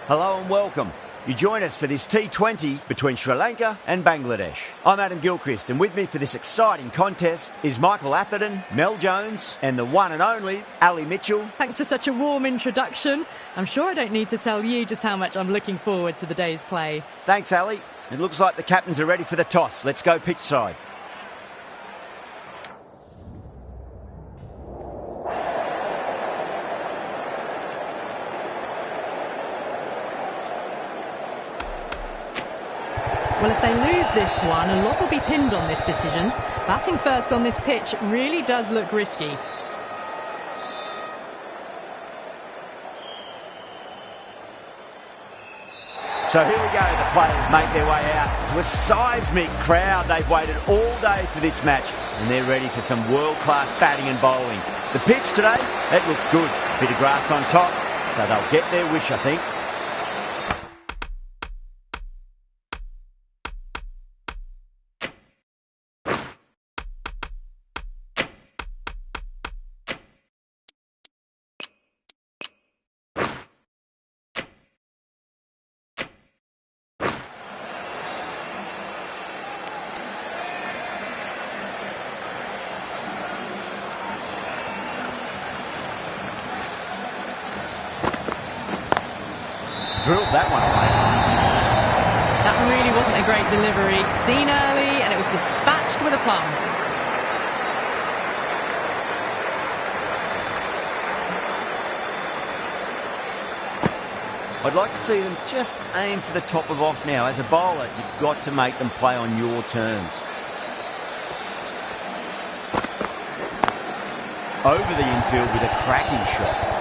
Hello and welcome. You join us for this T20 between Sri Lanka and Bangladesh. I'm Adam Gilchrist, and with me for this exciting contest is Michael Atherton, Mel Jones and the one and only Ali Mitchell. Thanks for such a warm introduction. I'm sure I don't need to tell you just how much I'm looking forward to the day's play. Thanks, Ali. It looks like the captains are ready for the toss. Let's go pitch side. Well, if they lose this one, a lot will be pinned on this decision. Batting first on this pitch really does look risky. So here we go, the players make their way out to a seismic crowd. They've waited all day for this match and they're ready for some world-class batting and bowling. The pitch today, it looks good. A bit of grass on top, so they'll get their wish, I think. Drilled that one away. That really wasn't a great delivery. Seen early and it was dispatched with a plum. I'd like to see them just aim for the top of off now. As a bowler, you've got to make them play on your terms. Over the infield with a cracking shot.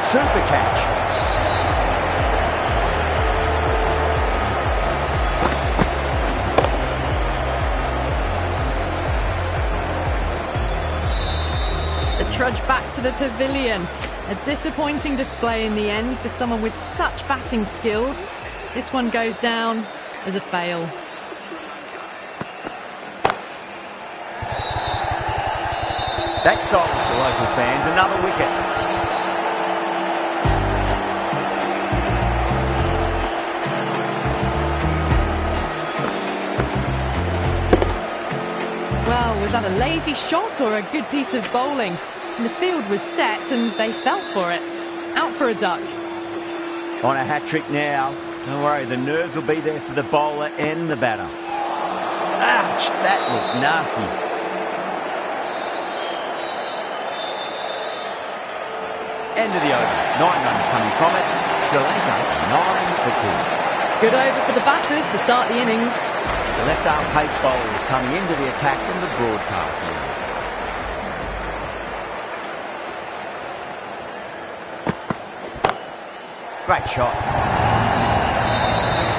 Super catch. The trudge back to the pavilion. A disappointing display in the end for someone with such batting skills. This one goes down as a fail. That silenced the local fans. Another wicket. Well, was that a lazy shot or a good piece of bowling? And the field was set and they fell for it. Out for a duck. On a hat-trick now. Don't worry, the nerves will be there for the bowler and the batter. Ouch, that looked nasty. End of the over. 9 runs coming from it. Sri Lanka 9 for 2. Good over for the batters to start the innings. The left-arm pace bowler is coming into the attack from the broadcast line. Great shot.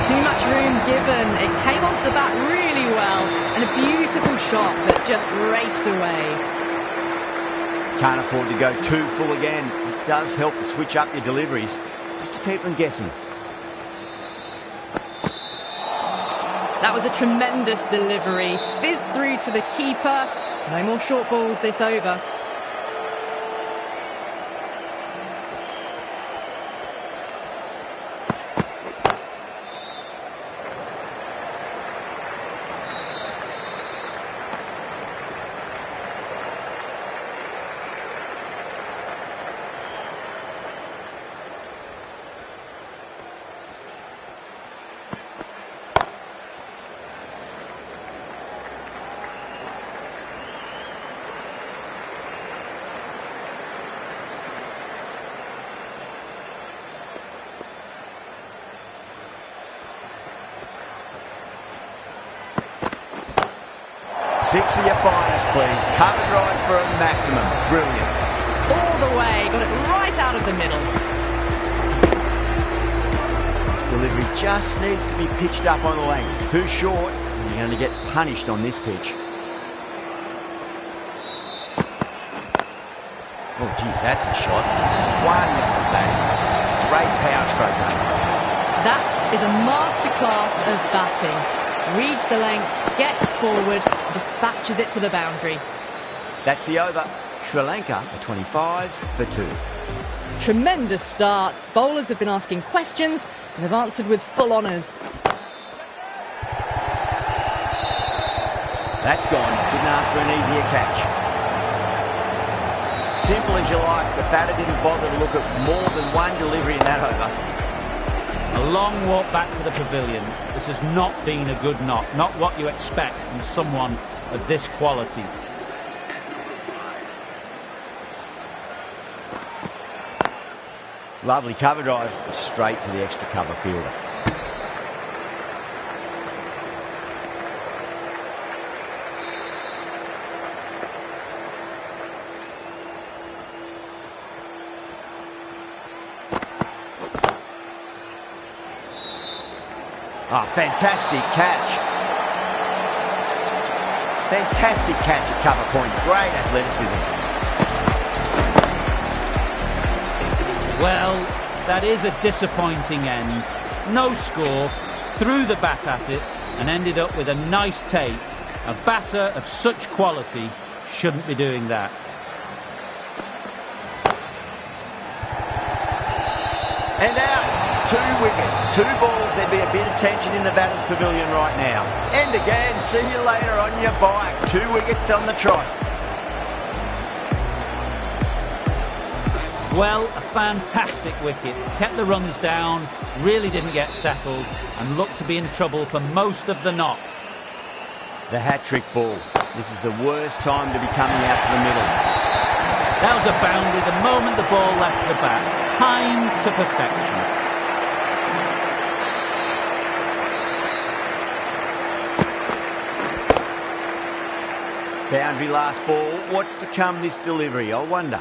Too much room given. It came onto the bat really well. And a beautiful shot that just raced away. Can't afford to go too full again. It does help to switch up your deliveries, just to keep them guessing. That was a tremendous delivery. Fizzed through to the keeper. No more short balls this over. Six of your finest, please. Cover drive for a maximum. Brilliant. All the way. Got it right out of the middle. delivery just needs to be pitched up on the length. Too short, and you're going to get punished on this pitch. Oh, geez, that's a shot. It's wonderful batting. Great power stroke, mate. That is a masterclass of batting. Reads the length, gets forward, dispatches it to the boundary. That's the over. Sri Lanka are 25 for 2. Tremendous starts. Bowlers have been asking questions and have answered with full honours. That's gone. Couldn't ask for an easier catch. Simple as you like. The batter didn't bother to look at more than one delivery in that over. A long walk back to the pavilion. This has not been a good knock. Not what you expect from someone of this quality. Lovely cover drive straight to the extra cover fielder. Oh, fantastic catch. Fantastic catch at cover point. Great athleticism. Well, that is a disappointing end. No score, threw the bat at it and ended up with a nice take. A batter of such quality shouldn't be doing that. And out. 2 wickets, 2 balls. There'd be a bit of tension in the batter's pavilion right now. And again, see you later on your bike. 2 wickets on the trot. Well, a fantastic wicket. Kept the runs down, really didn't get settled, and looked to be in trouble for most of the knock. The hat-trick ball. This is the worst time to be coming out to the middle. That was a boundary the moment the ball left the bat. Timed to perfection. Boundary last ball. What's to come this delivery, I wonder.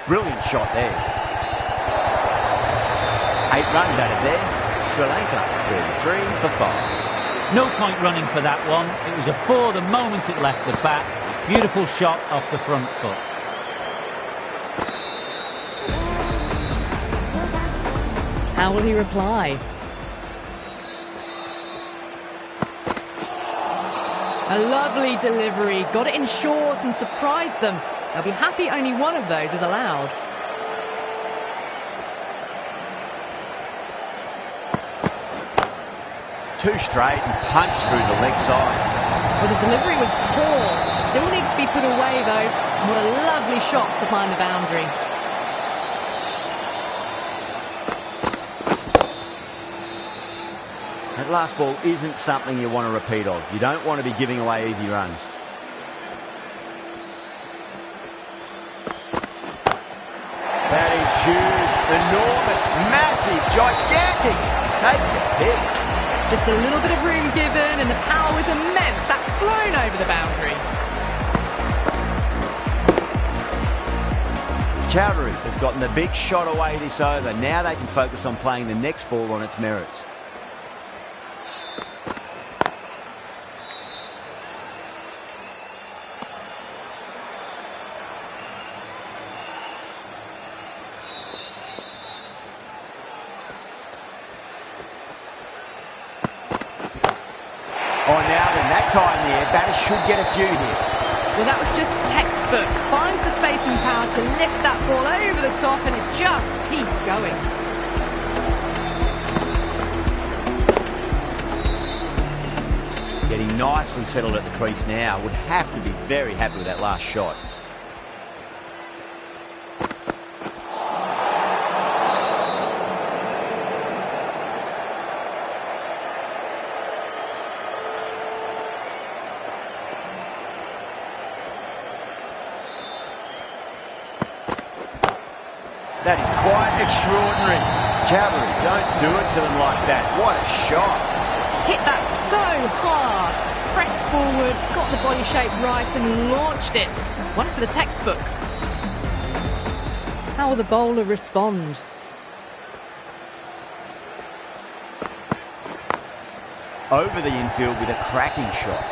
Brilliant shot there. 8 runs out of there. Sri Lanka 33 for 5. No point running for that one. It was a 4 the moment it left the bat. Beautiful shot off the front foot. How will he reply? A lovely delivery. Got it in short and surprised them. They'll be happy only one of those is allowed. Too straight and punched through the leg side. Well, the delivery was poor. Still needs to be put away, though. And what a lovely shot to find the boundary. That last ball isn't something you want to repeat of. You don't want to be giving away easy runs. That is huge, enormous, massive, gigantic. Take the pick. Just a little bit of room given and the power was immense. That's flown over the boundary. Chowdhury has gotten the big shot away this over. Now they can focus on playing the next ball on its merits. Oh, now then, that's high in the air. Batters should get a few here. Well, that was just textbook. Finds the space and power to lift that ball over the top, and it just keeps going. Getting nicely settled at the crease now. Would have to be very happy with that last shot. That is quite extraordinary. Chowdhury, don't do it to them like that. What a shot. Hit that so hard. Pressed forward, got the body shape right and launched it. One for the textbook. How will the bowler respond? Over the infield with a cracking shot.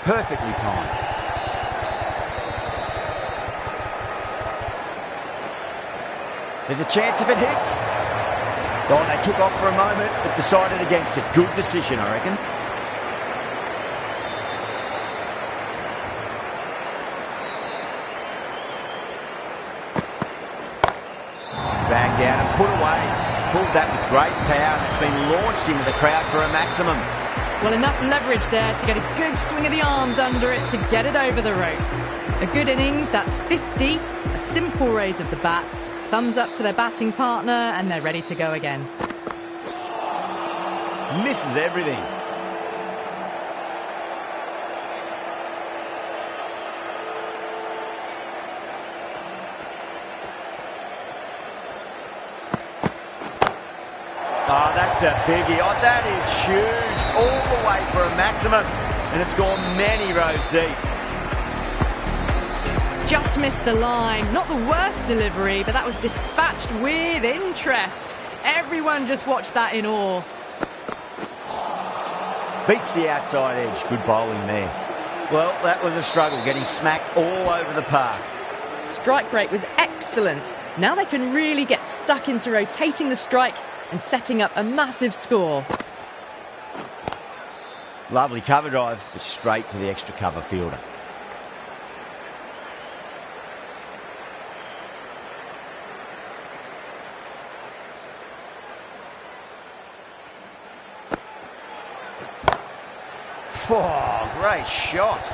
Perfectly timed. There's a chance if it hits. Oh, they took off for a moment, but decided against it. Good decision, I reckon. Dragged down and put away. Pulled that with great power, and it's been launched into the crowd for a maximum. Well, enough leverage there to get a good swing of the arms under it to get it over the rope. A good innings, that's 50. A simple raise of the bats. Thumbs up to their batting partner, and they're ready to go again. Misses everything. Oh, that's a biggie. Oh, that is huge. All the way for a maximum. And it's gone many rows deep. Just missed the line. Not the worst delivery, but that was dispatched with interest. Everyone just watched that in awe. Beats the outside edge. Good bowling there. Well, that was a struggle, getting smacked all over the park. Strike rate was excellent. Now they can really get stuck into rotating the strike and setting up a massive score. Lovely cover drive, but straight to the extra cover fielder. Oh, great shot.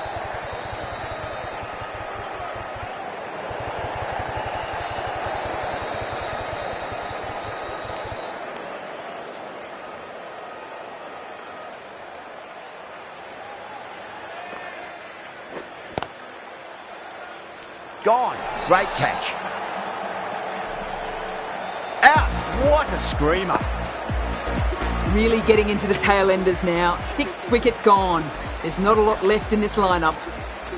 Gone. Great catch. Out. What a screamer. Really getting into the tail enders now. 6th wicket gone. There's not a lot left in this lineup.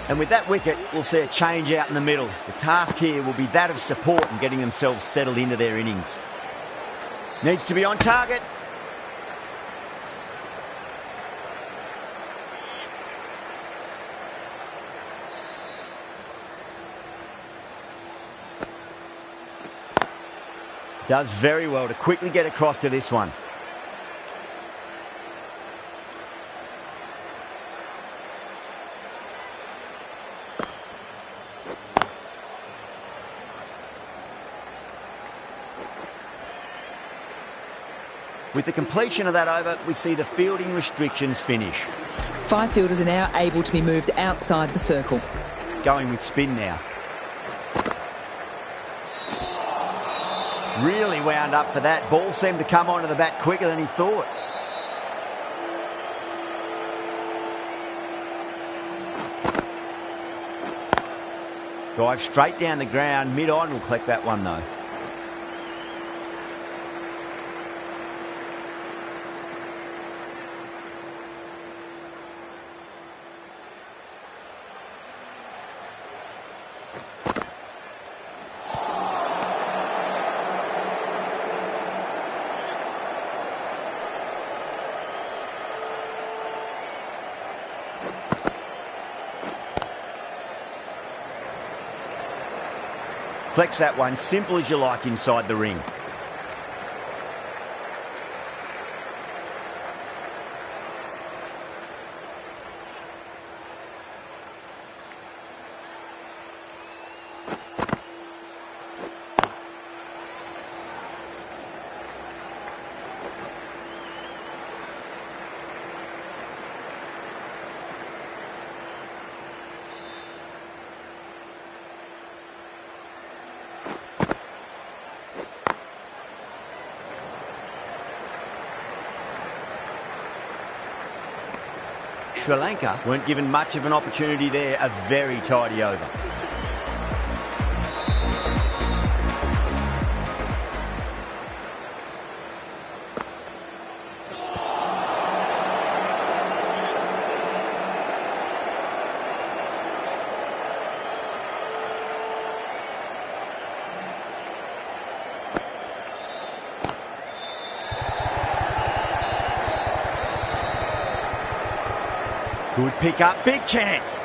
And with that wicket, we'll see a change out in the middle. The task here will be that of support and getting themselves settled into their innings. Needs to be on target. Does very well to quickly get across to this one. With the completion of that over, we see the fielding restrictions finish. 5 fielders are now able to be moved outside the circle. Going with spin now. Really wound up for that. Ball seemed to come onto the bat quicker than he thought. Drive straight down the ground. Mid-on will collect that one though. Flex that one, simple as you like inside the ring. Sri Lanka weren't given much of an opportunity there. A very tidy over. Good pick up, big chance.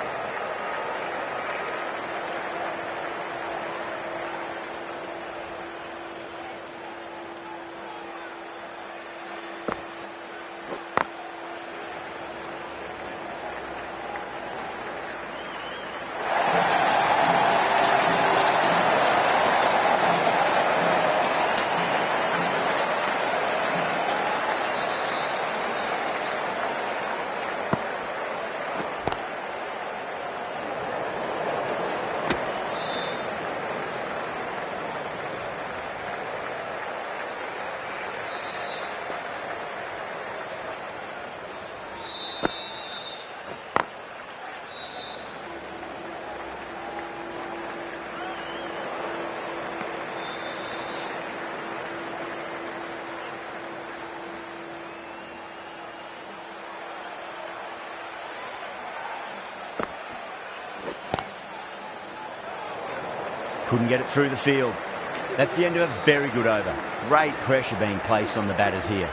Couldn't get it through the field. That's the end of a very good over. Great pressure being placed on the batters here.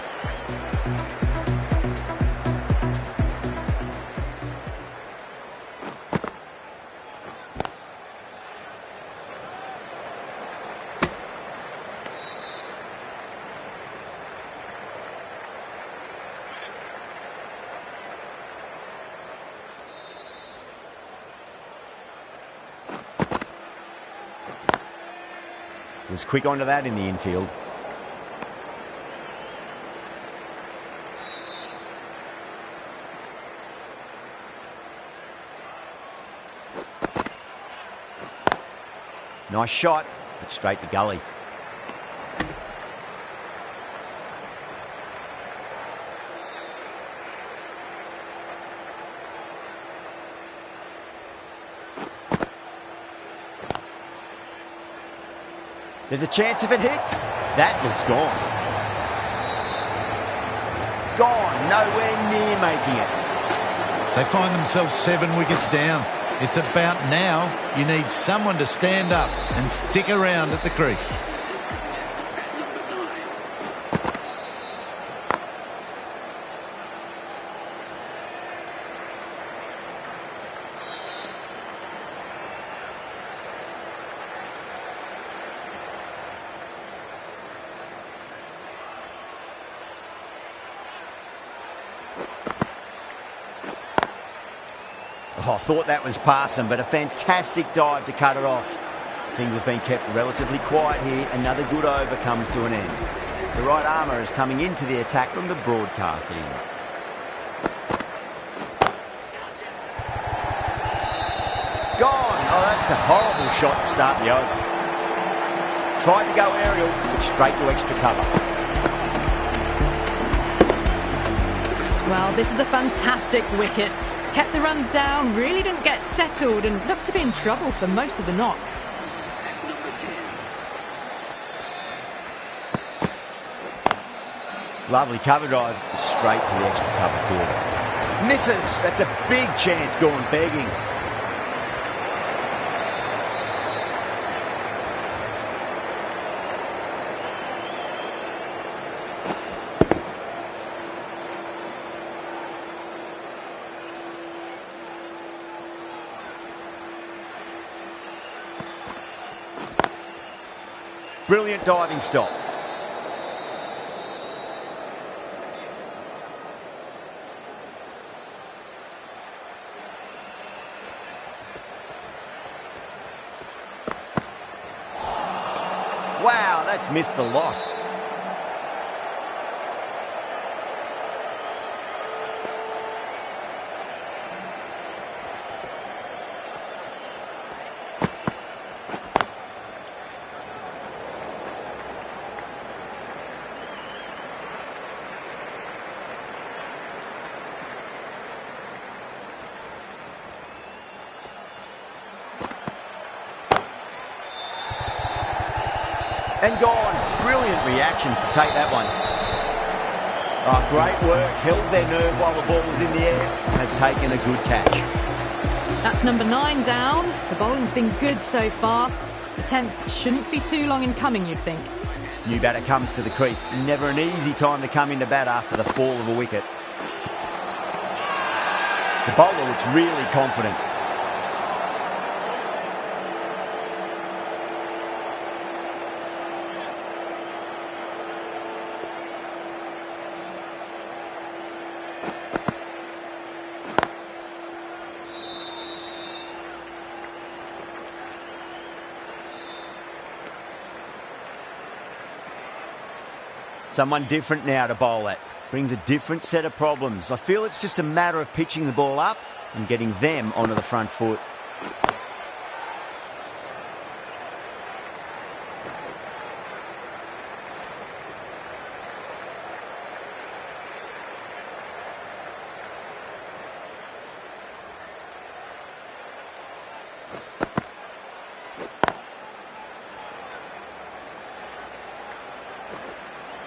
Was quick onto that in the infield. Nice shot, but straight to gully. There's a chance if it hits. That looks gone. Gone, nowhere near making it. They find themselves 7 wickets down. It's about now you need someone to stand up and stick around at the crease. Oh, I thought that was past him, but a fantastic dive to cut it off. Things have been kept relatively quiet here. Another good over comes to an end. The right armour is coming into the attack from the broadcast end. Gone! Oh, that's a horrible shot to start the over. Tried to go aerial, but straight to extra cover. Well, this is a fantastic wicket. Kept the runs down, really didn't get settled and looked to be in trouble for most of the knock. Lovely cover drive, straight to the extra cover field. Misses! That's a big chance gone begging. Brilliant diving stop. Wow, that's missed the lot. And gone. Brilliant reactions to take that one. Oh, great work. Held their nerve while the ball was in the air and have taken a good catch. That's number 9 down. The bowling's been good so far. The 10th shouldn't be too long in coming, you'd think. New batter comes to the crease. Never an easy time to come into bat after the fall of a wicket. The bowler looks really confident. Someone different now to bowl at. Brings a different set of problems. I feel it's just a matter of pitching the ball up and getting them onto the front foot.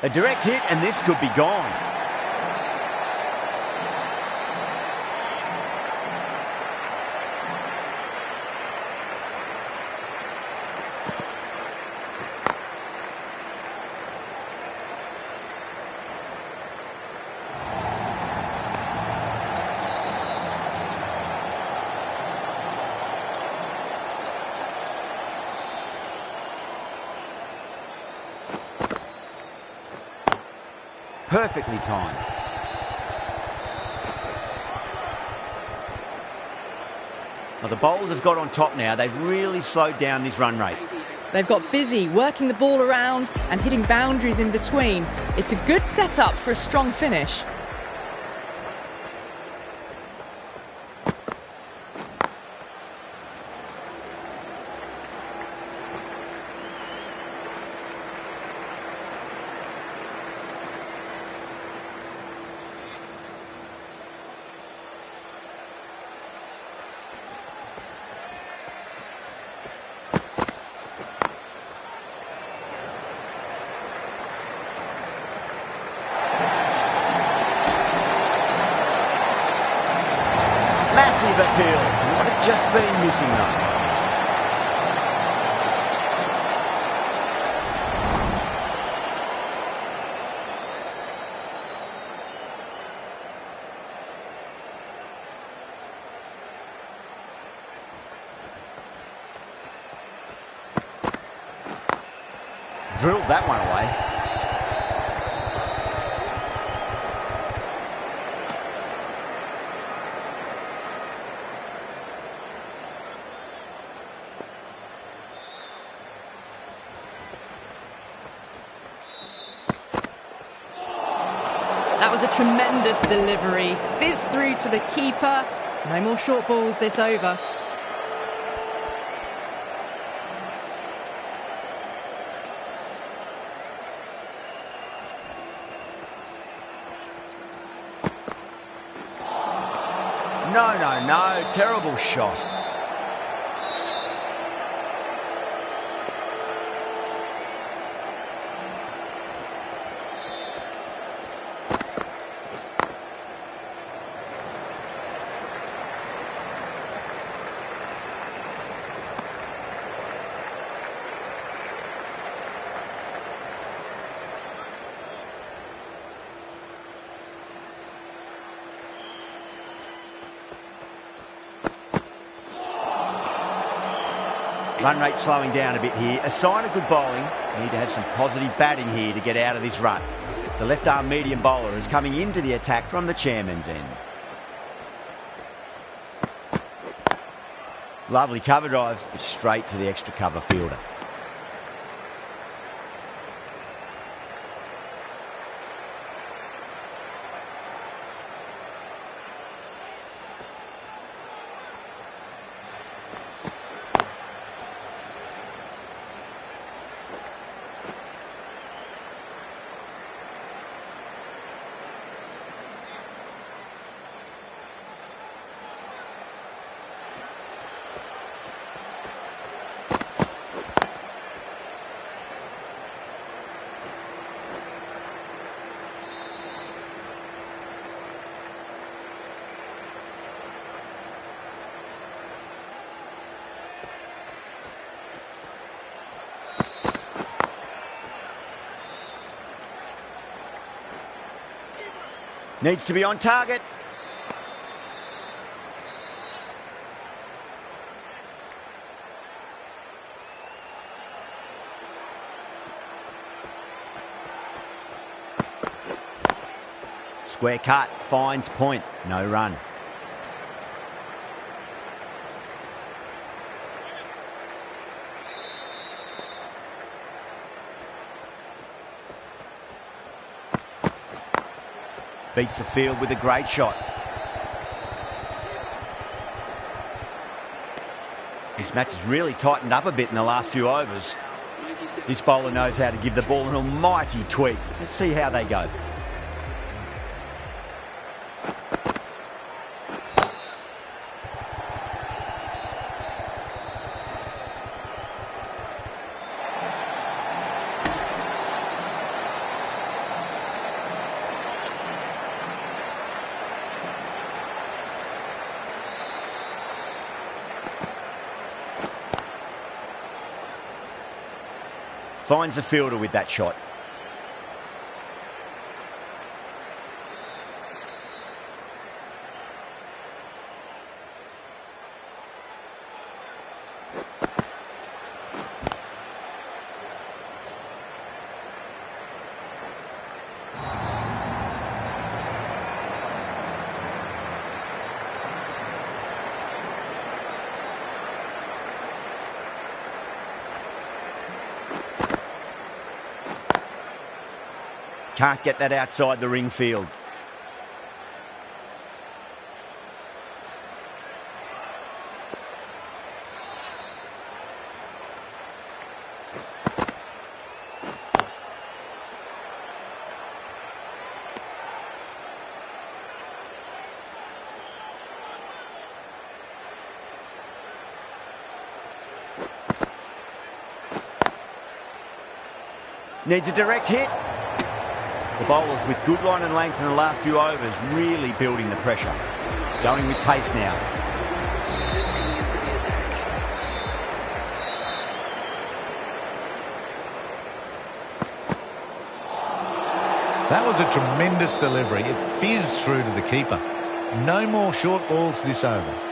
A direct hit and this could be gone. Perfectly timed. Well, the bowlers have got on top now. They've really slowed down this run rate. They've got busy working the ball around and hitting boundaries in between. It's a good setup for a strong finish. Massive appeal. What had just been missing though? Drilled that one away. That was a tremendous delivery. Fizzed through to the keeper. No more short balls this over. No. Terrible shot. Run rate slowing down a bit here. A sign of good bowling. Need to have some positive batting here to get out of this run. The left arm medium bowler is coming into the attack from the chairman's end. Lovely cover drive, straight to the extra cover fielder. Needs to be on target. Square cut, finds point, no run. Beats the field with a great shot. This match has really tightened up a bit in the last few overs. This bowler knows how to give the ball an almighty tweak. Let's see how they go. Finds the fielder with that shot. Can't get that outside the ring field. Needs a direct hit. The bowlers with good line and length in the last few overs really building the pressure. Going with pace now. That was a tremendous delivery. It fizzed through to the keeper. No more short balls this over.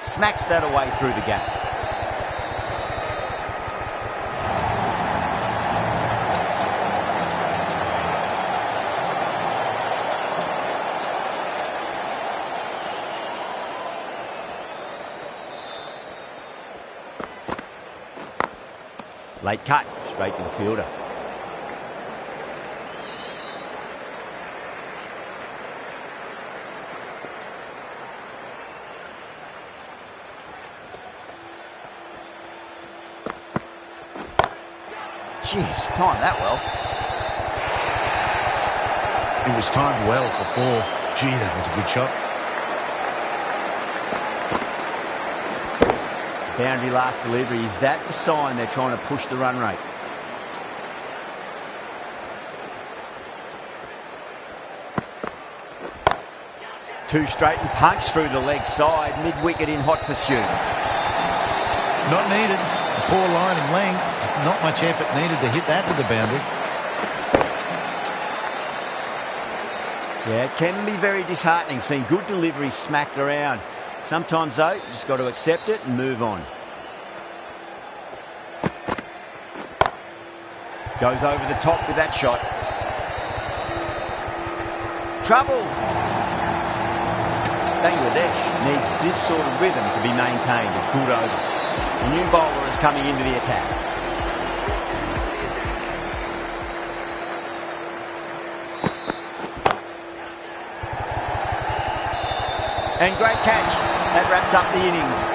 Smacks that away through the gap. Late cut, straight to the fielder. Jeez, timed that well. It was timed well for 4. Gee, that was a good shot. Boundary last delivery. Is that the sign they're trying to push the run rate? Two straight and punch through the leg side. Mid-wicket in hot pursuit. Not needed. A poor line and length. Not much effort needed to hit that to the boundary. Yeah, it can be very disheartening seeing good delivery smacked around. Sometimes, though, you just got to accept it and move on. Goes over the top with that shot. Trouble! Bangladesh needs this sort of rhythm to be maintained. A good over. The new bowler is coming into the attack. And great catch. That wraps up the innings.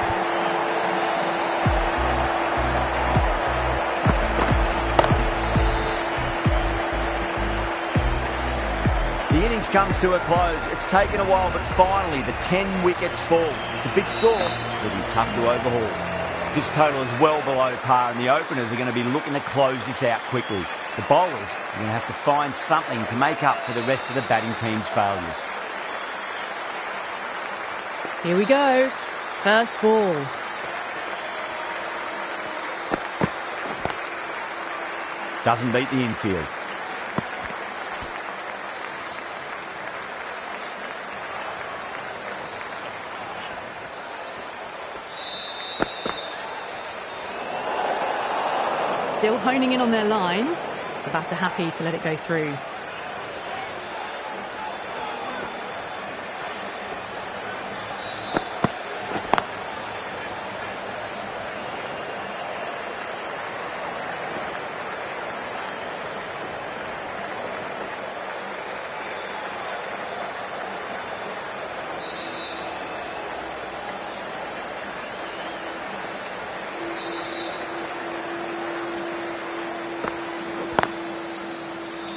The innings comes to a close. It's taken a while, but finally the 10 wickets fall. It's a big score. It'll be tough to overhaul. This total is well below par, and the openers are going to be looking to close this out quickly. The bowlers are going to have to find something to make up for the rest of the batting team's failures. Here we go. First ball. Doesn't beat the infield. Still honing in on their lines. The batter happy to let it go through.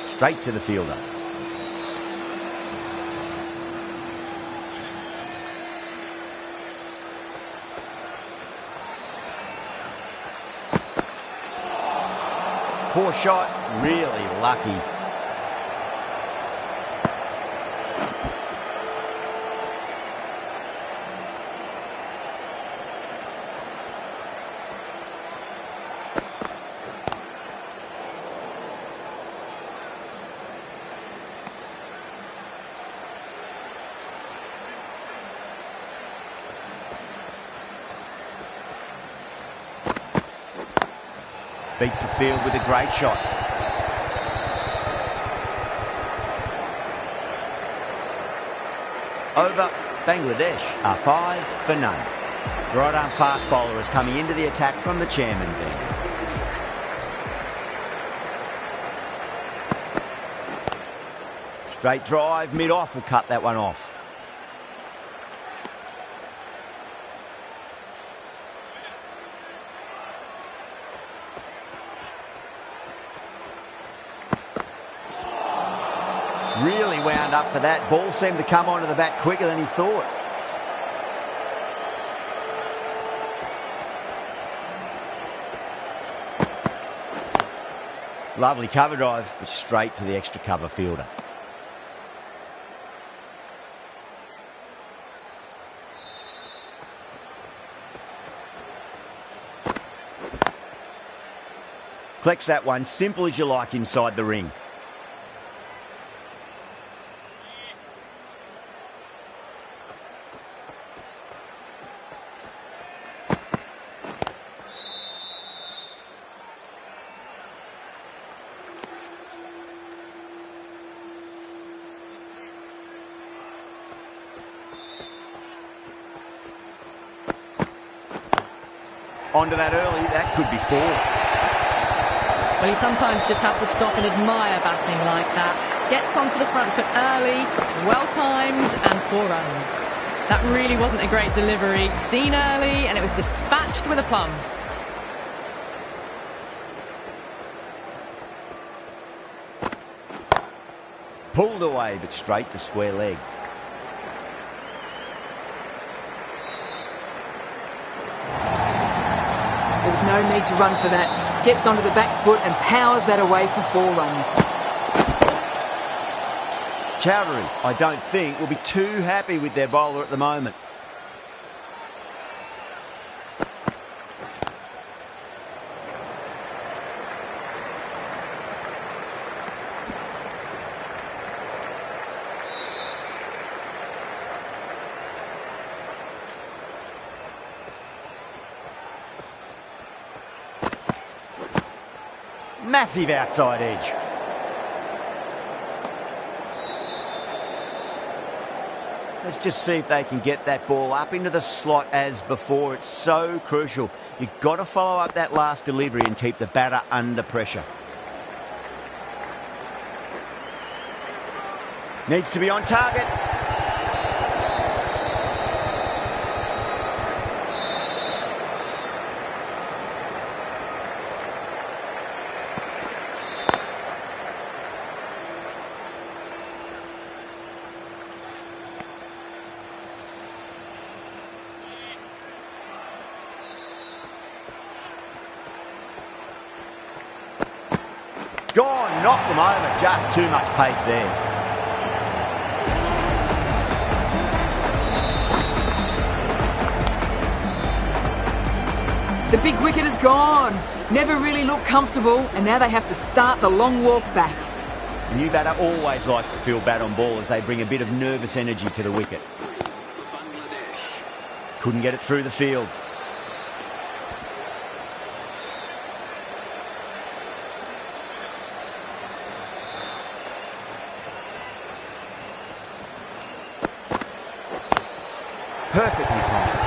Straight to the fielder. Poor shot, really lucky. Beats the field with a great shot. Over, Bangladesh are 5 for none. Right arm fast bowler is coming into the attack from the chairman's end. Straight drive, mid-off will cut that one off. Really wound up for that. Ball seemed to come onto the bat quicker than he thought. Lovely cover drive, but straight to the extra cover fielder. Collects that one, simple as you like inside the ring. Onto that early, that could be 4. Well, you sometimes just have to stop and admire batting like that. Gets onto the front foot early, well-timed, and 4 runs. That really wasn't a great delivery. Seen early, and it was dispatched with a plum. Pulled away, but straight to square leg. There was no need to run for that. Gets onto the back foot and powers that away for 4 runs. Chowdhury, I don't think, will be too happy with their bowler at the moment. Massive outside edge. Let's just see if they can get that ball up into the slot as before. It's so crucial. You've got to follow up that last delivery and keep the batter under pressure. Needs to be on target. Gone, knocked him over, just too much pace there. big wicket is gone. Never really looked comfortable, and now they have to start the long walk back. The new batter always likes to feel bat on ball as they bring a bit of nervous energy to the wicket. Couldn't get it through the field. Perfectly timed.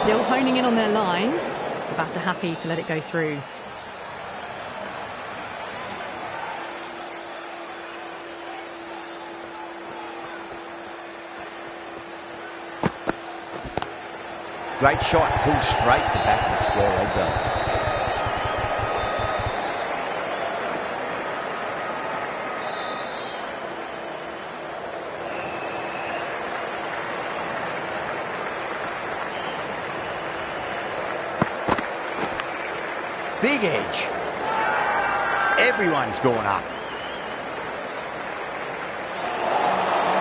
Still honing in on their lines. The batter happy to let it go through. Great shot, pulled straight to backward square leg though. Big edge. Everyone's gone up.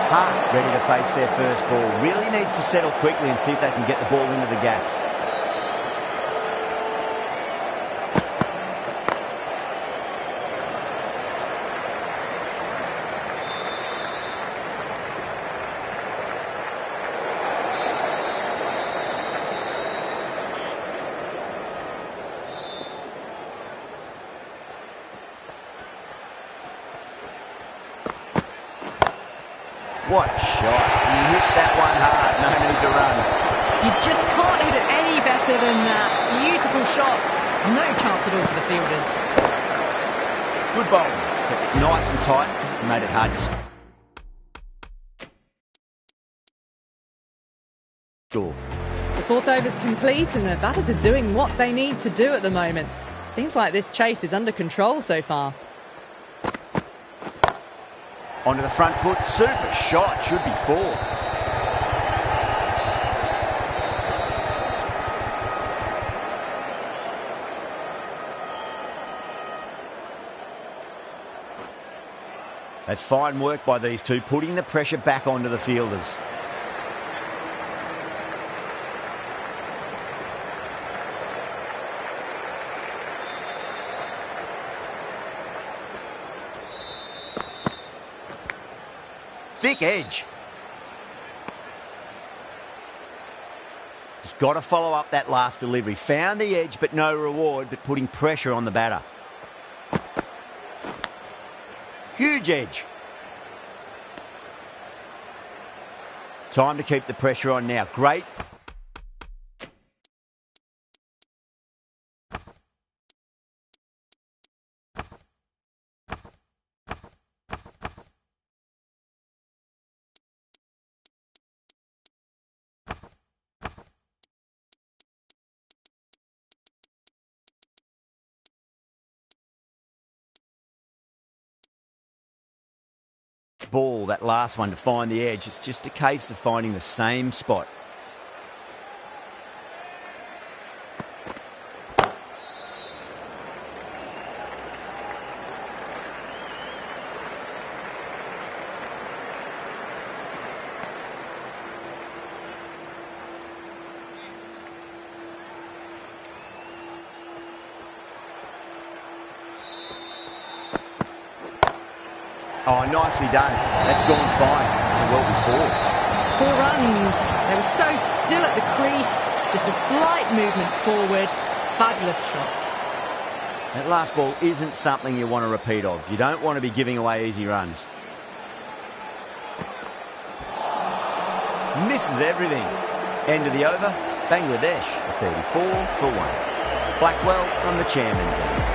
Hart ready to face their first ball. Really needs to settle quickly and see if they can get the ball into the gaps. What a shot. He hit that one hard. No need to run. You just can't hit it any better than that. Beautiful shot. No chance at all for the fielders. Good bowling. Kept nice and tight and made it hard to score. The fourth over's complete and the batters are doing what they need to do at the moment. Seems like this chase is under control so far. Onto the front foot, super shot, should be 4. That's fine work by these two, putting the pressure back onto the fielders. Thick edge. Just got to follow up that last delivery. Found the edge, but no reward, but putting pressure on the batter. Huge edge. Time to keep the pressure on now. Great. Ball, that last one, to find the edge. It's just a case of finding the same spot. Oh, nicely done. That's gone fine. Well before. 4 runs. They were so still at the crease. Just a slight movement forward. Fabulous shot. That last ball isn't something you want to repeat of. You don't want to be giving away easy runs. Misses everything. End of the over. Bangladesh, a 34 for 1. Blackwell from the chairman's end.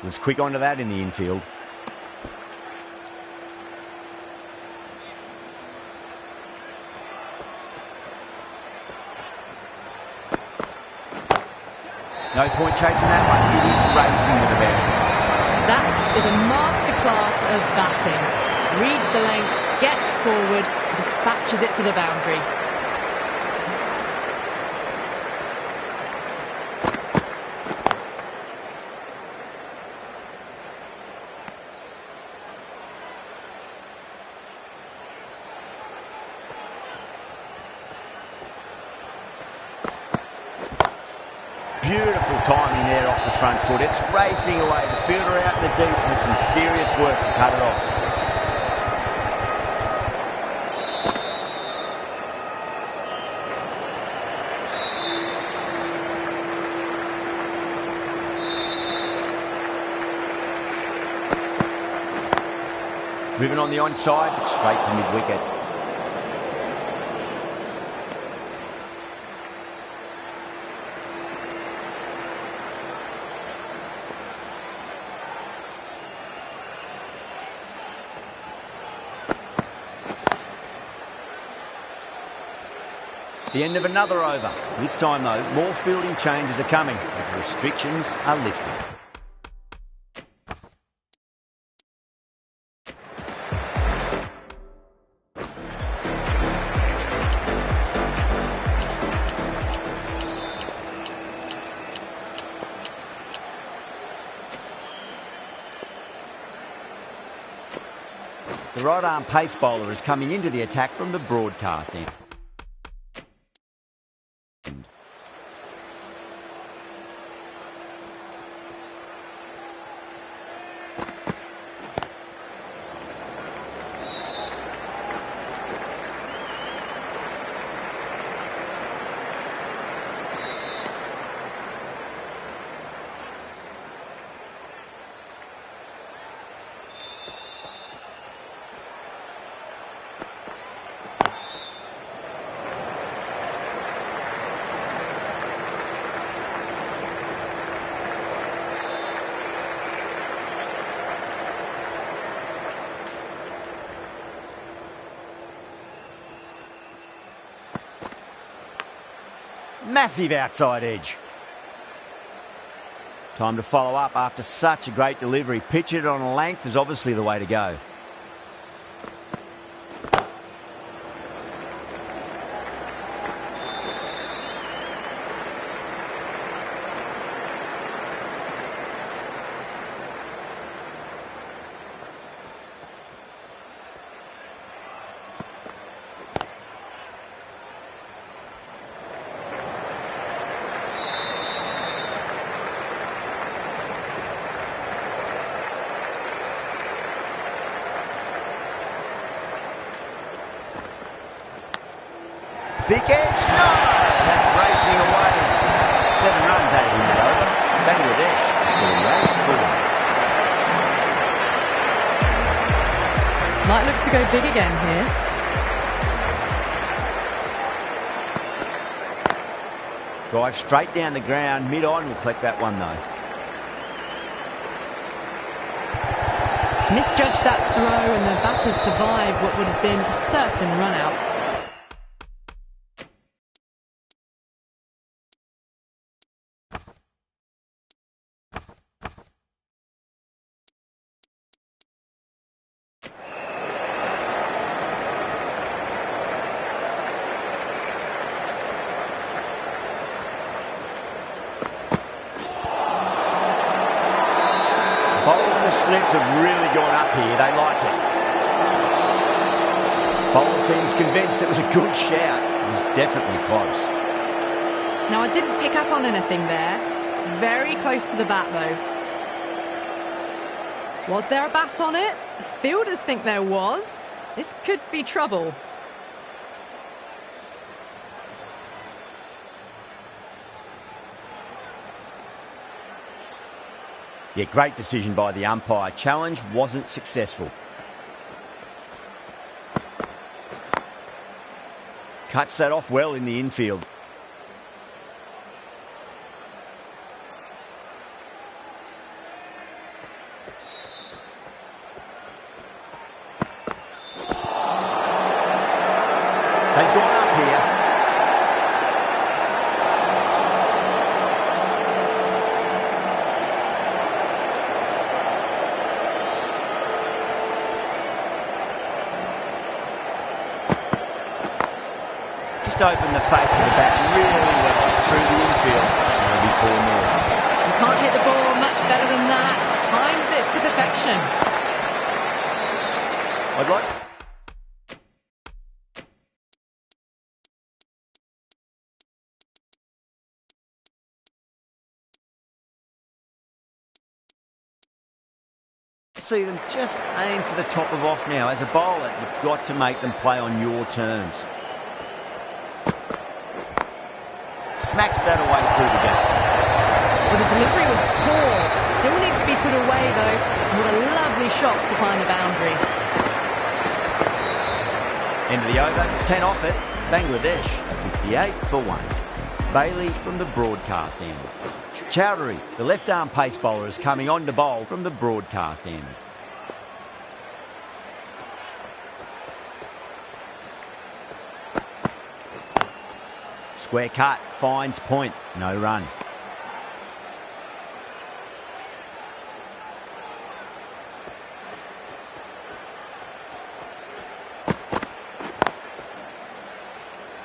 Was quick onto that in the infield. No point chasing that one. It is racing with the boundary. That is a masterclass of batting. Reads the length, gets forward, dispatches it to the boundary. Beautiful timing there off the front foot. It's racing away. The fielder out in the deep has some serious work to cut it off. Driven on the onside, but straight to mid-wicket. The end of another over. This time, though, more fielding changes are coming as restrictions are lifted. The right-arm pace bowler is coming into the attack from the broadcast end. Massive outside edge. Time to follow up after such a great delivery. Pitch it on a length is obviously the way to go. Thick edge, no! That's racing away. 7 runs out in that over. Bangladesh will range forward. Might look to go big again here. Drive straight down the ground, mid-on will collect that one though. Misjudged that throw and the batters survived what would have been a certain run-out. The slips have really gone up here. They like it. Bowler seems convinced it was a good shout. It was definitely close. Now, I didn't pick up on anything there. Very close to the bat, though. Was there a bat on it? The fielders think there was. This could be trouble. Yeah, great decision by the umpire. Challenge wasn't successful. Cuts that off well in the infield. They've gone up here. just opened the face of the bat really well through the infield. That'll be 4 more. You can't hit the ball much better than that. Timed it to perfection. I'd like... see them just aim for the top of off now. As a bowler, you've got to make them play on your terms. Smacks that away through the gap. Well, the delivery was poor. Still needs to be put away, though. What a lovely shot to find the boundary. End of the over, 10 off it. Bangladesh, a 58 for 1. Bailey from the broadcast end. Chowdhury, the left-arm pace bowler, is coming on to bowl from the broadcast end. Square cut, finds point, no run.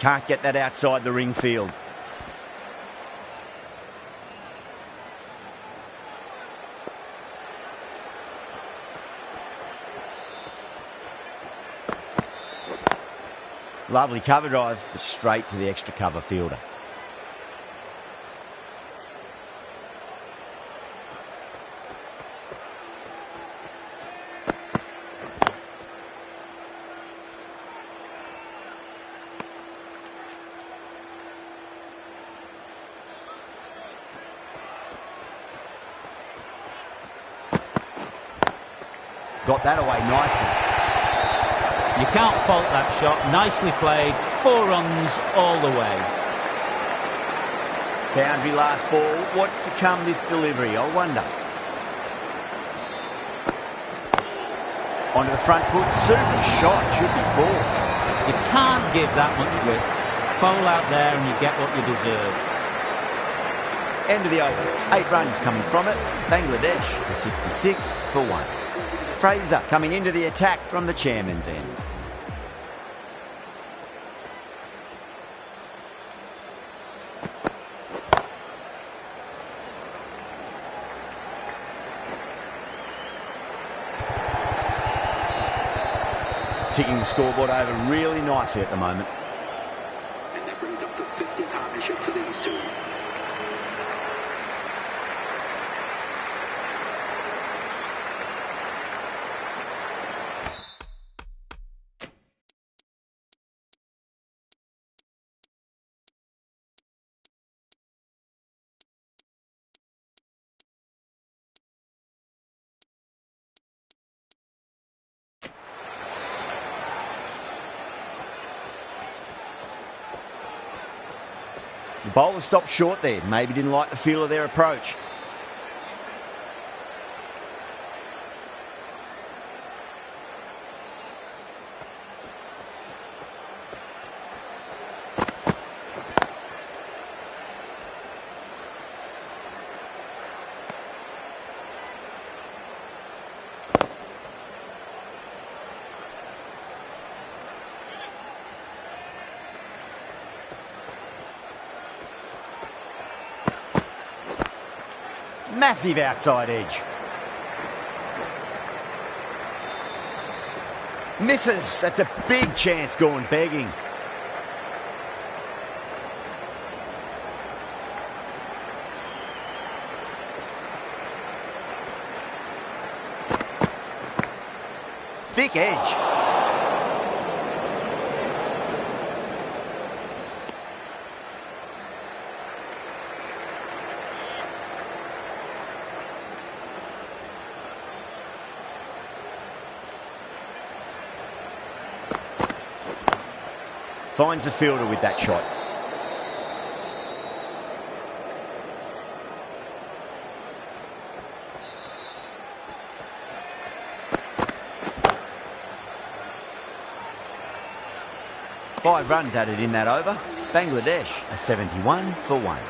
Can't get that outside the ring field. Lovely cover drive, but straight to the extra cover fielder. Got that away nicely. You can't fault that shot. Nicely played. 4 runs all the way. Boundary last ball. What's to come this delivery, I wonder. Onto the front foot. Super shot. Should be 4. You can't give that much width. Bowl out there and you get what you deserve. End of the over. 8 runs coming from it. Bangladesh, a 66 for 1. Fraser coming into the attack from the chairman's end. Ticking the scoreboard over really nicely at the moment. And that brings up the 50 partnership for these two. The bowler stopped short there. Maybe didn't like the feel of their approach. Massive outside edge. Misses. That's a big chance going begging. Thick edge. Finds the fielder with that shot. Five runs added in that over. Bangladesh, a 71 for 1.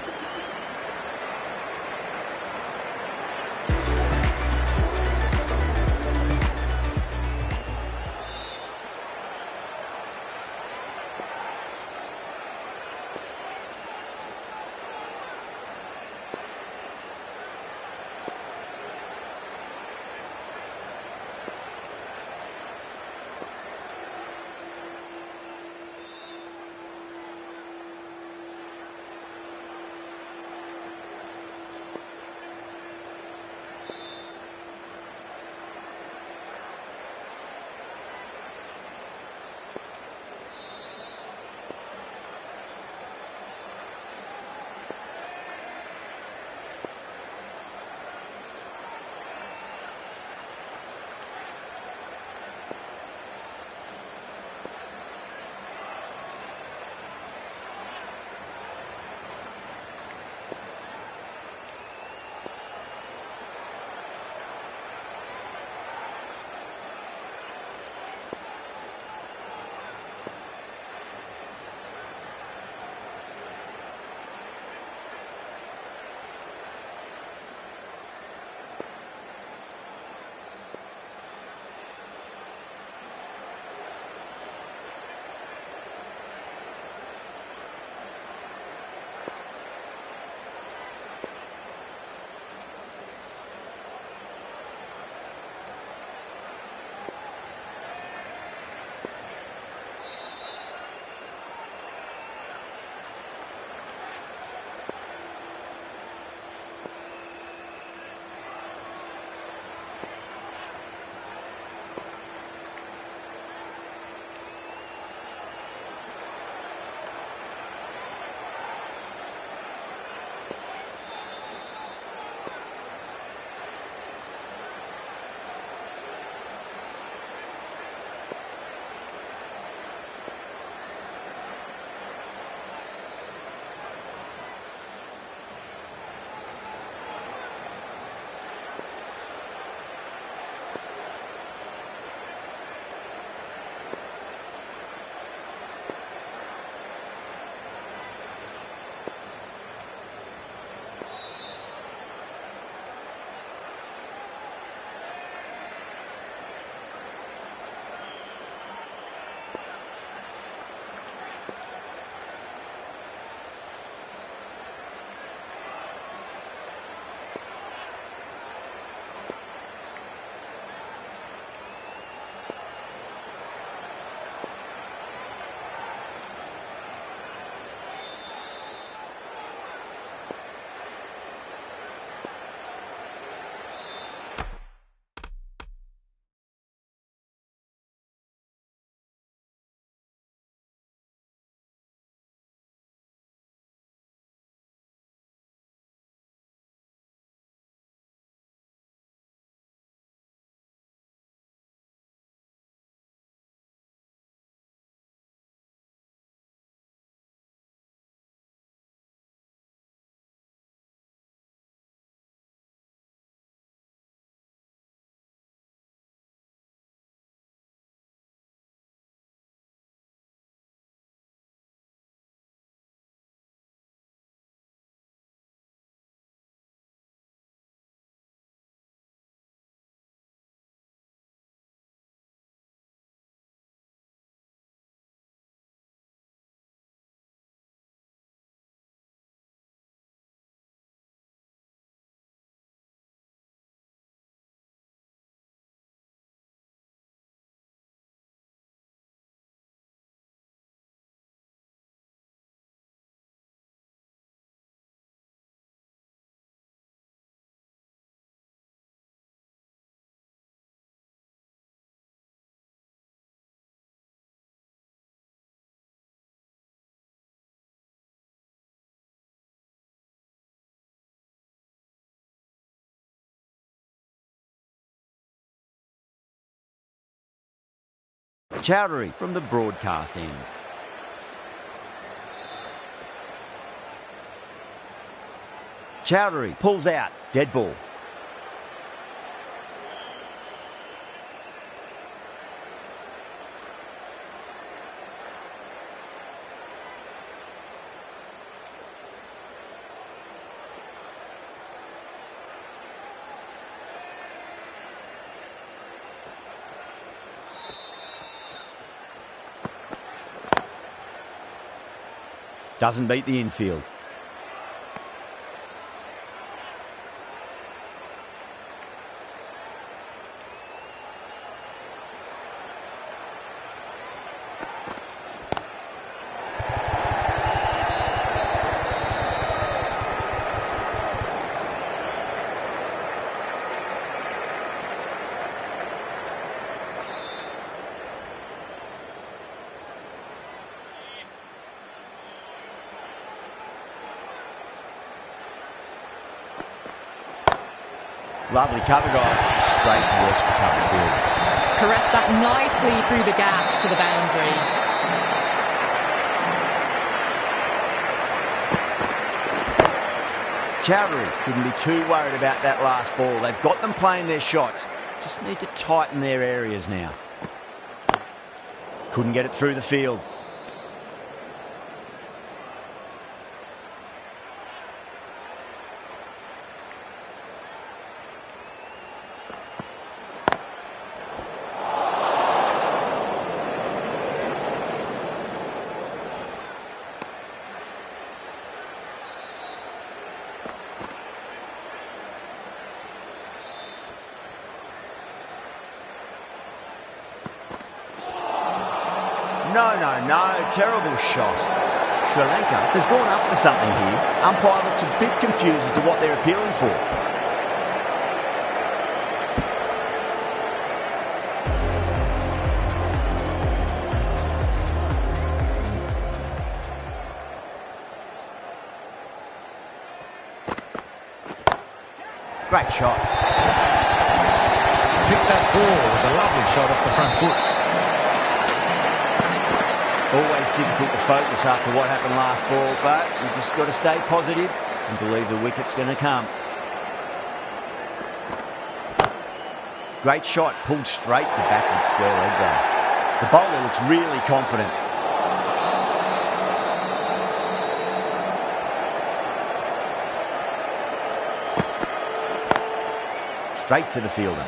Chowdhury from the broadcast end. Chowdhury pulls out, dead ball. Doesn't beat the infield. Lovely cover, guys. Straight to the extra cover field. Caressed that nicely through the gap to the boundary. Chowdhury shouldn't be too worried about that last ball. They've got them playing their shots. Just need to tighten their areas now. Couldn't get it through the field. No, terrible shot. Sri Lanka has gone up for something here. Umpire looks a bit confused as to what they're appealing for. Great shot. Tipped that ball with a lovely shot off the front foot. Always difficult to focus after what happened last ball, but you just got to stay positive and believe the wicket's going to come. Great shot, pulled straight to backward square leg though. The bowler looks really confident. Straight to the fielder.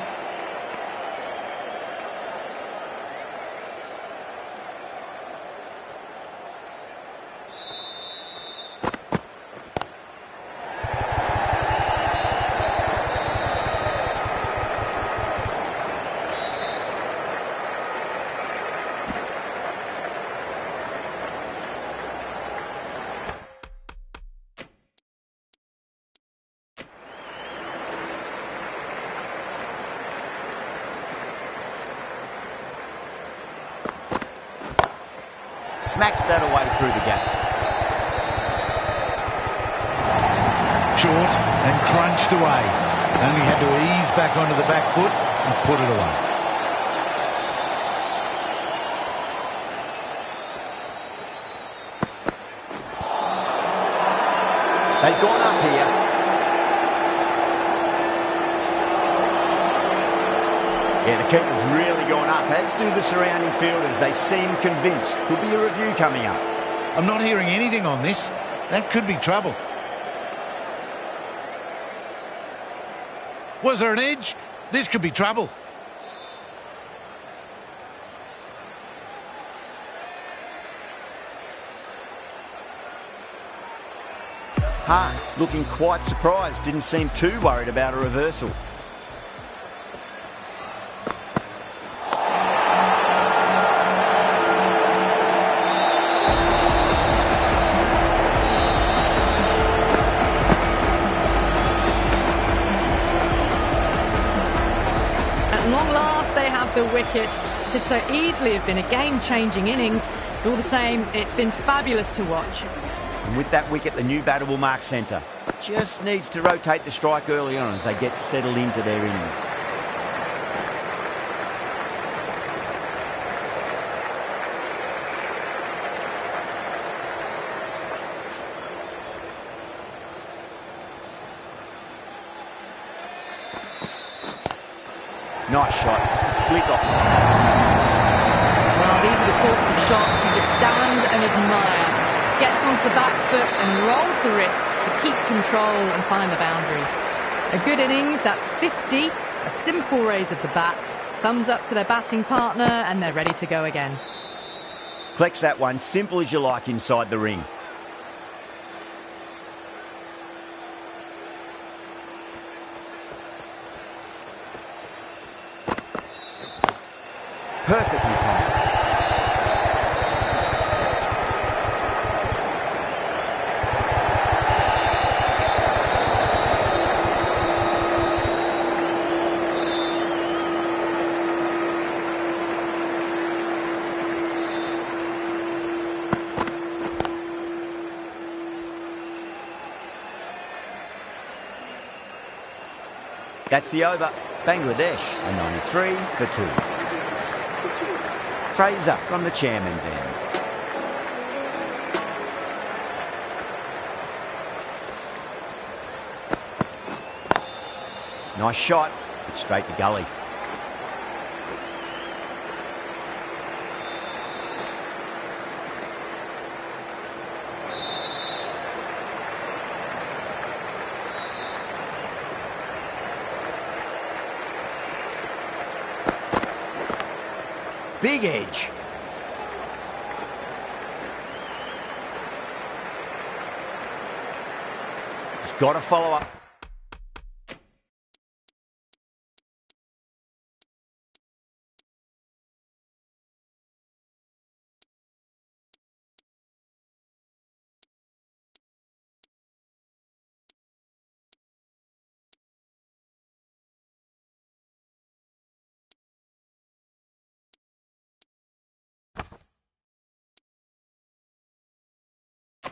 Smacks that away through the gap. Short and crunched away. Only had to ease back onto the back foot and put it away. They've gone up here. Yeah, the keeper's really gone up, as do the surrounding fielders. They seem convinced. Could be a review coming up. I'm not hearing anything on this. That could be trouble. Was there an edge? This could be trouble. Hart looking quite surprised. Didn't seem too worried about a reversal. The wicket could so easily have been a game-changing innings, but all the same, it's been fabulous to watch. And with that wicket, the new batter will mark centre. Just needs to rotate the strike early on as they get settled into their innings. Nice shot, just a flick off the pads. Well, these are the sorts of shots you just stand and admire. Gets onto the back foot and rolls the wrists to keep control and find the boundary. A good innings, that's 50. A simple raise of the bats. Thumbs up to their batting partner and they're ready to go again. Collects that one, simple as you like inside the ring. Perfectly timed. That's the over. Bangladesh, a 93 for 2. Fraser from the chairman's end. Nice shot, straight to gully. Big edge. Just got to follow up.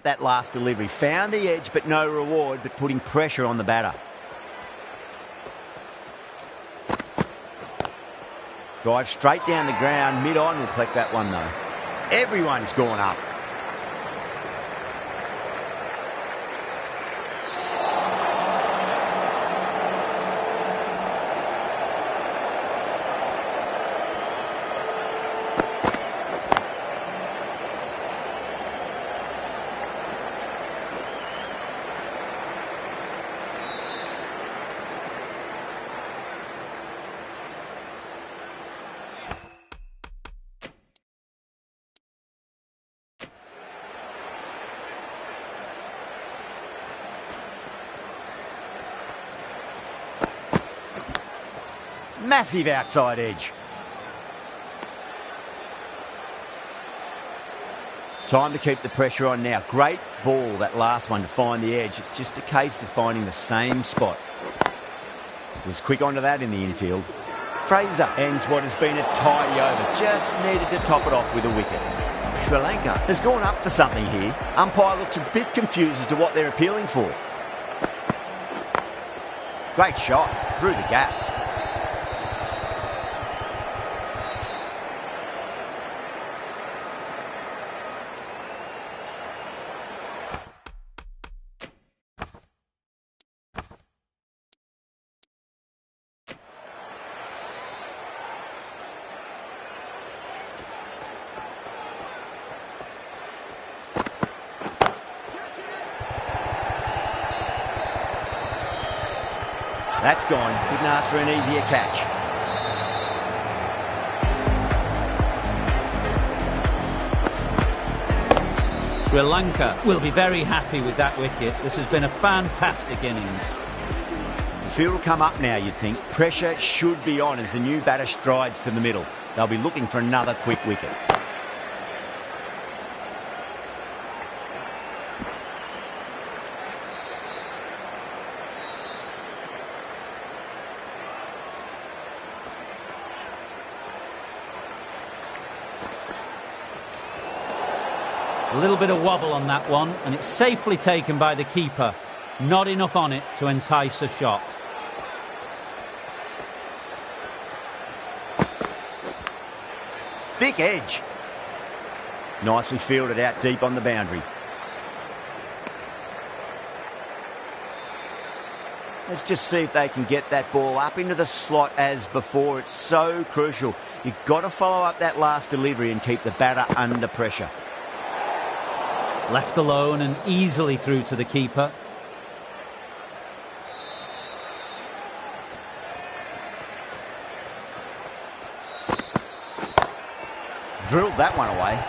That last delivery found the edge but no reward, but putting pressure on the batter. Drive straight down the ground, mid-on will collect that one though. Everyone's gone up. Massive outside edge. Time to keep the pressure on now. Great ball, that last one, to find the edge. It's just a case of finding the same spot. Was quick onto that in the infield. Fraser ends what has been a tidy over. Just needed to top it off with a wicket. Sri Lanka has gone up for something here. Umpire looks a bit confused as to what they're appealing for. Great shot through the gap. That's gone. Couldn't ask for an easier catch. Sri Lanka will be very happy with that wicket. This has been a fantastic innings. The field will come up now, you'd think. Pressure should be on as the new batter strides to the middle. They'll be looking for another quick wicket. A little bit of wobble on that one, and it's safely taken by the keeper. Not enough on it to entice a shot. Thick edge. Nicely fielded out deep on the boundary. Let's just see if they can get that ball up into the slot as before. It's so crucial. You've got to follow up that last delivery and keep the batter under pressure. Left alone and easily through to the keeper. Drilled that one away.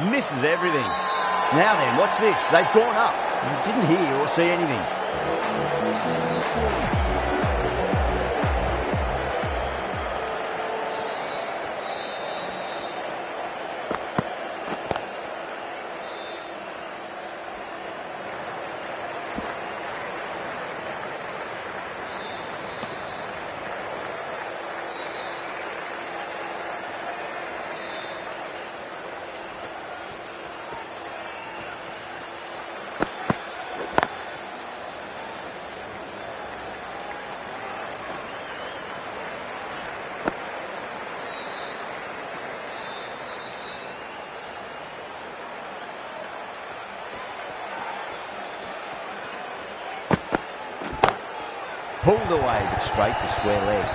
Misses everything. Now then, what's this? They've gone up. Didn't hear or see anything. Pulled away, but straight to square leg.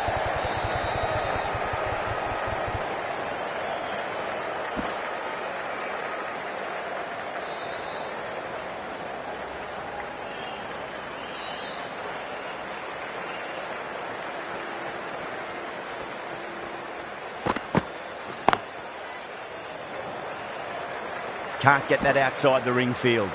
Can't get that outside the ring field.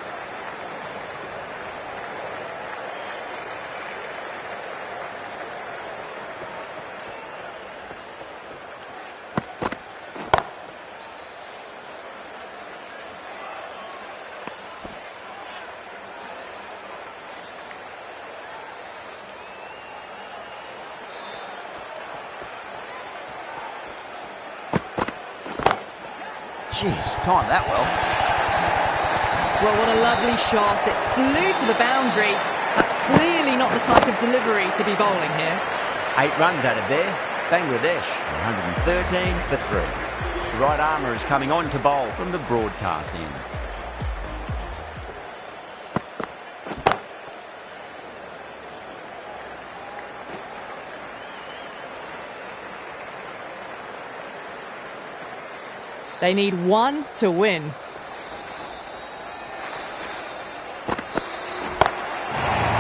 Jeez, timed that well. Well, what a lovely shot. It flew to the boundary. That's clearly not the type of delivery to be bowling here. 8 runs out of there. Bangladesh, 113 for 3. The right armour is coming on to bowl from the broadcast end. They need 1 to win.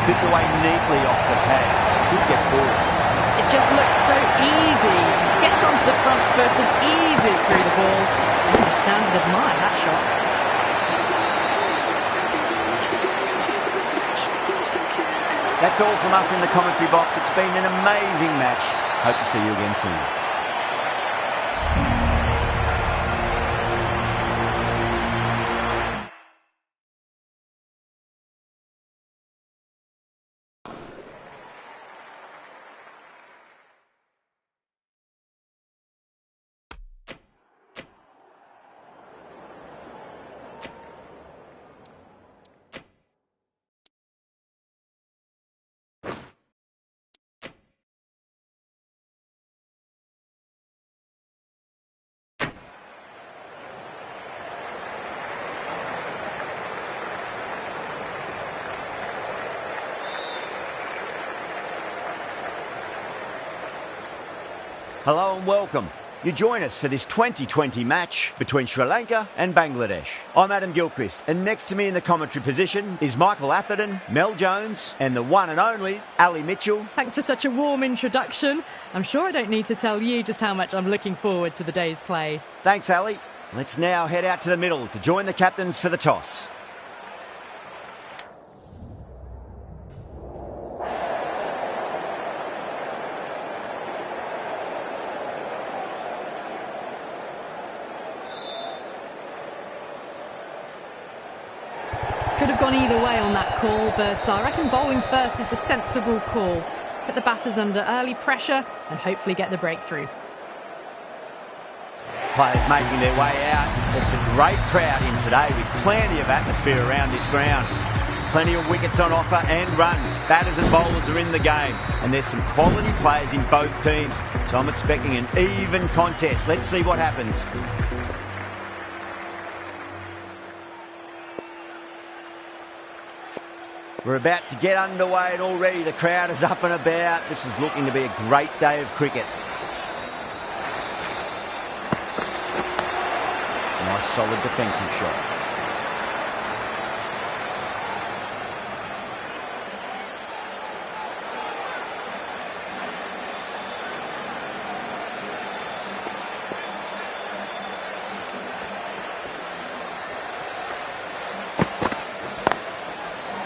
Clipped away neatly off the pads. Should get forward. It just looks so easy. Gets onto the front foot and eases through the ball. I just stand and admire that shot. That's all from us in the commentary box. It's been an amazing match. Hope to see you again soon. Hello and welcome. You join us for this 2020 match between Sri Lanka and Bangladesh. I'm Adam Gilchrist, and next to me in the commentary position is Michael Atherton, Mel Jones, and the one and only Ali Mitchell. Thanks for such a warm introduction. I'm sure I don't need to tell you just how much I'm looking forward to the day's play. Thanks, Ali. Let's now head out to the middle to join the captains for the toss. Could have gone either way on that call, but I reckon bowling first is the sensible call. Put the batters under early pressure and hopefully get the breakthrough. Players making their way out. It's a great crowd in today with plenty of atmosphere around this ground. Plenty of wickets on offer and runs. Batters and bowlers are in the game. And there's some quality players in both teams. So I'm expecting an even contest. Let's see what happens. We're about to get underway and already the crowd is up and about. This is looking to be a great day of cricket. Nice solid defensive shot.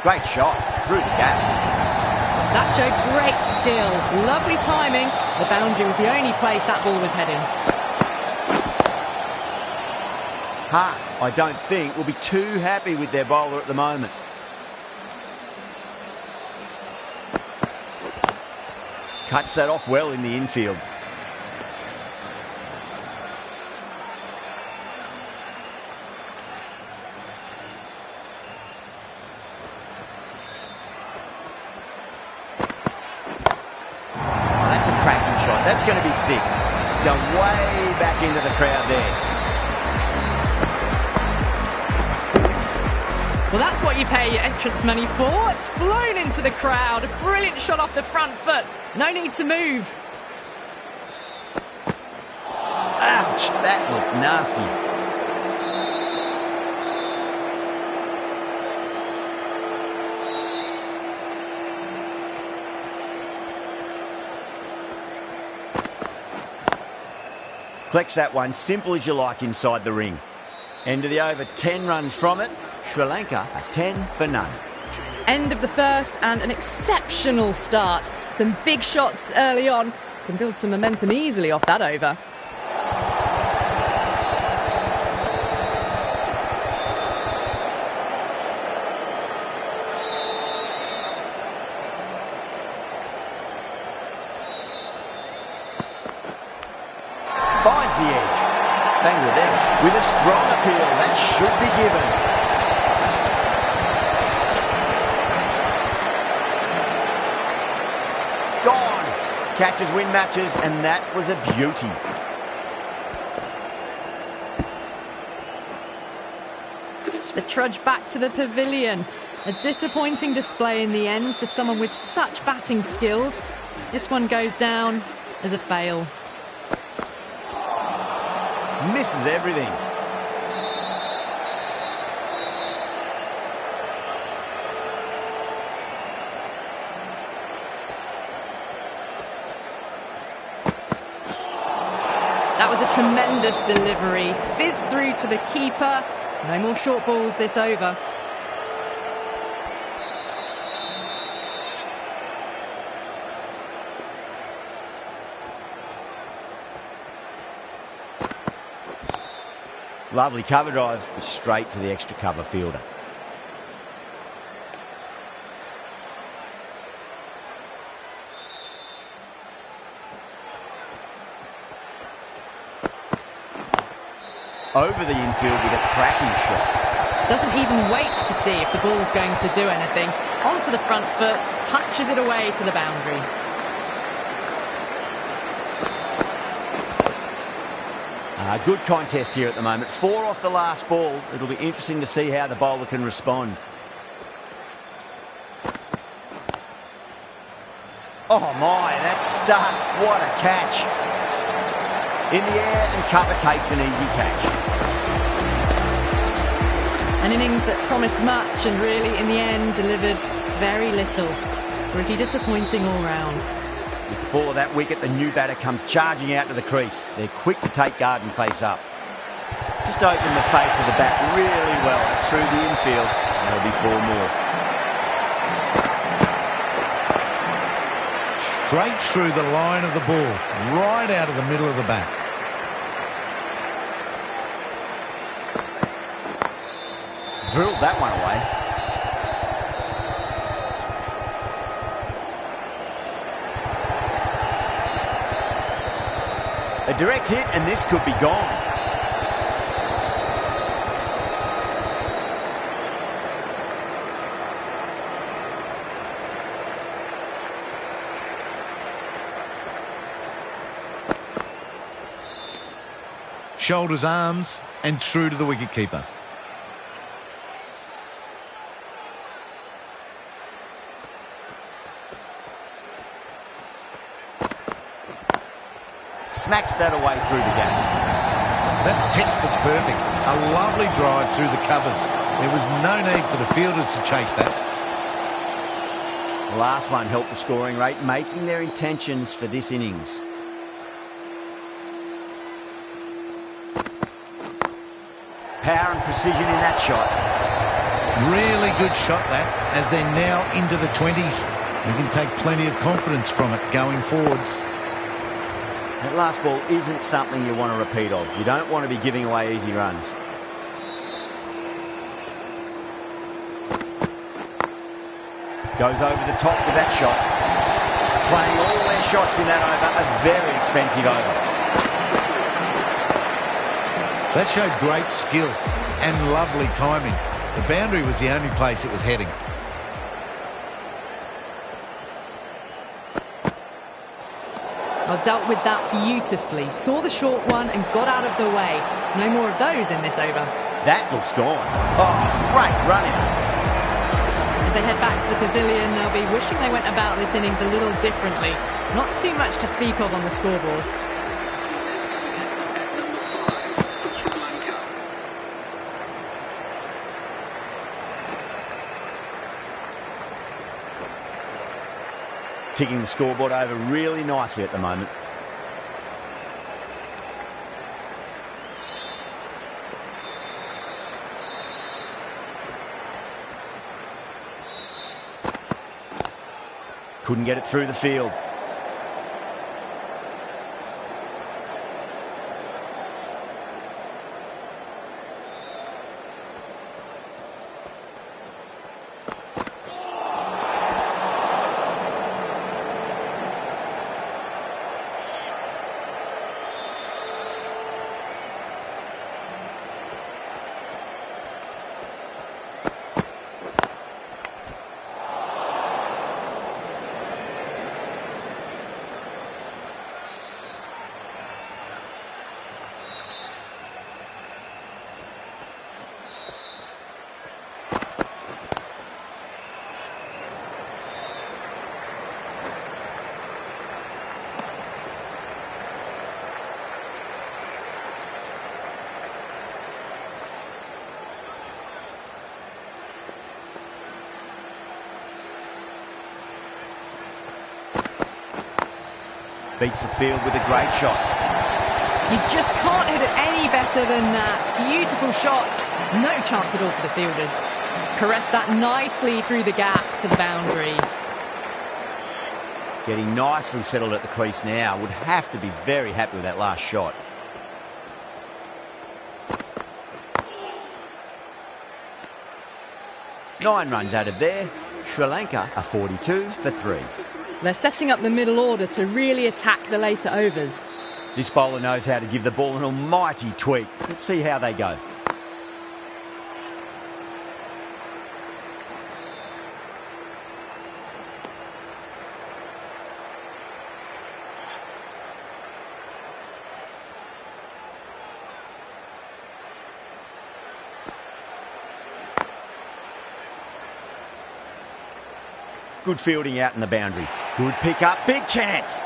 Great shot through the gap. That showed great skill. Lovely timing. The boundary was the only place that ball was heading. Hart, I don't think, will be too happy with their bowler at the moment. Cuts that off well in the infield. That's a cracking shot. That's going to be 6. It's going way back into the crowd there. Well, that's what you pay your entrance money for. It's flown into the crowd. A brilliant shot off the front foot. No need to move. Ouch, that looked nasty. Collects that one, simple as you like inside the ring. End of the over, 10 runs from it. Sri Lanka are 10 for none. End of the first and an exceptional start. Some big shots early on. Can build some momentum easily off that over. Finds the edge. Bangladesh with a strong appeal. That should be given. Gone. Catches win matches, and that was a beauty. The trudge back to the pavilion. A disappointing display in the end for someone with such batting skills. This one goes down as a fail. Misses everything. That was a tremendous delivery. Fizzed through to the keeper. No more short balls this over. Lovely cover drive, straight to the extra cover fielder. Over the infield with a cracking shot. Doesn't even wait to see if the ball's going to do anything. Onto the front foot, punches it away to the boundary. Good contest here at the moment. 4 off the last ball. It'll be interesting to see how the bowler can respond. Oh my, that's stuck. What a catch. In the air, and cover takes an easy catch. An innings that promised much and really, in the end, delivered very little. Pretty disappointing all round. Before that wicket, the new batter comes charging out to the crease. They're quick to take guard and face up. Just open the face of the bat really well. That's through the infield. That'll be 4 more. Straight through the line of the ball, right out of the middle of the bat. Drilled that one away. A direct hit, and this could be gone. Shoulders, arms, and true to the wicketkeeper. Smacks that away through the gap. That's textbook perfect. A lovely drive through the covers. There was no need for the fielders to chase that. The last one helped the scoring rate, making their intentions for this innings. Power and precision in that shot. Really good shot that, as they're now into the 20s. We can take plenty of confidence from it going forwards. That last ball isn't something you want to repeat of. You don't want to be giving away easy runs. Goes over the top with that shot. Playing all their shots in that over, a very expensive over. That showed great skill and lovely timing. The boundary was the only place it was heading. Well, dealt with that beautifully. Saw the short one and got out of the way. No more of those in this over. That looks gone. Oh, great run out. As they head back to the pavilion, they'll be wishing they went about this innings a little differently. Not too much to speak of on the scoreboard. For Sri Lanka. Ticking the scoreboard over really nicely at the moment. Couldn't get it through the field. Beats the field with a great shot. You just can't hit it any better than that. Beautiful shot. No chance at all for the fielders. Caressed that nicely through the gap to the boundary. Getting nicely settled at the crease now. Would have to be very happy with that last shot. Nine runs added there. Sri Lanka are 42 for 3. They're setting up the middle order to really attack the later overs. This bowler knows how to give the ball an almighty tweak. Let's see how they go. Good fielding out in the boundary. Good pick up, big chance.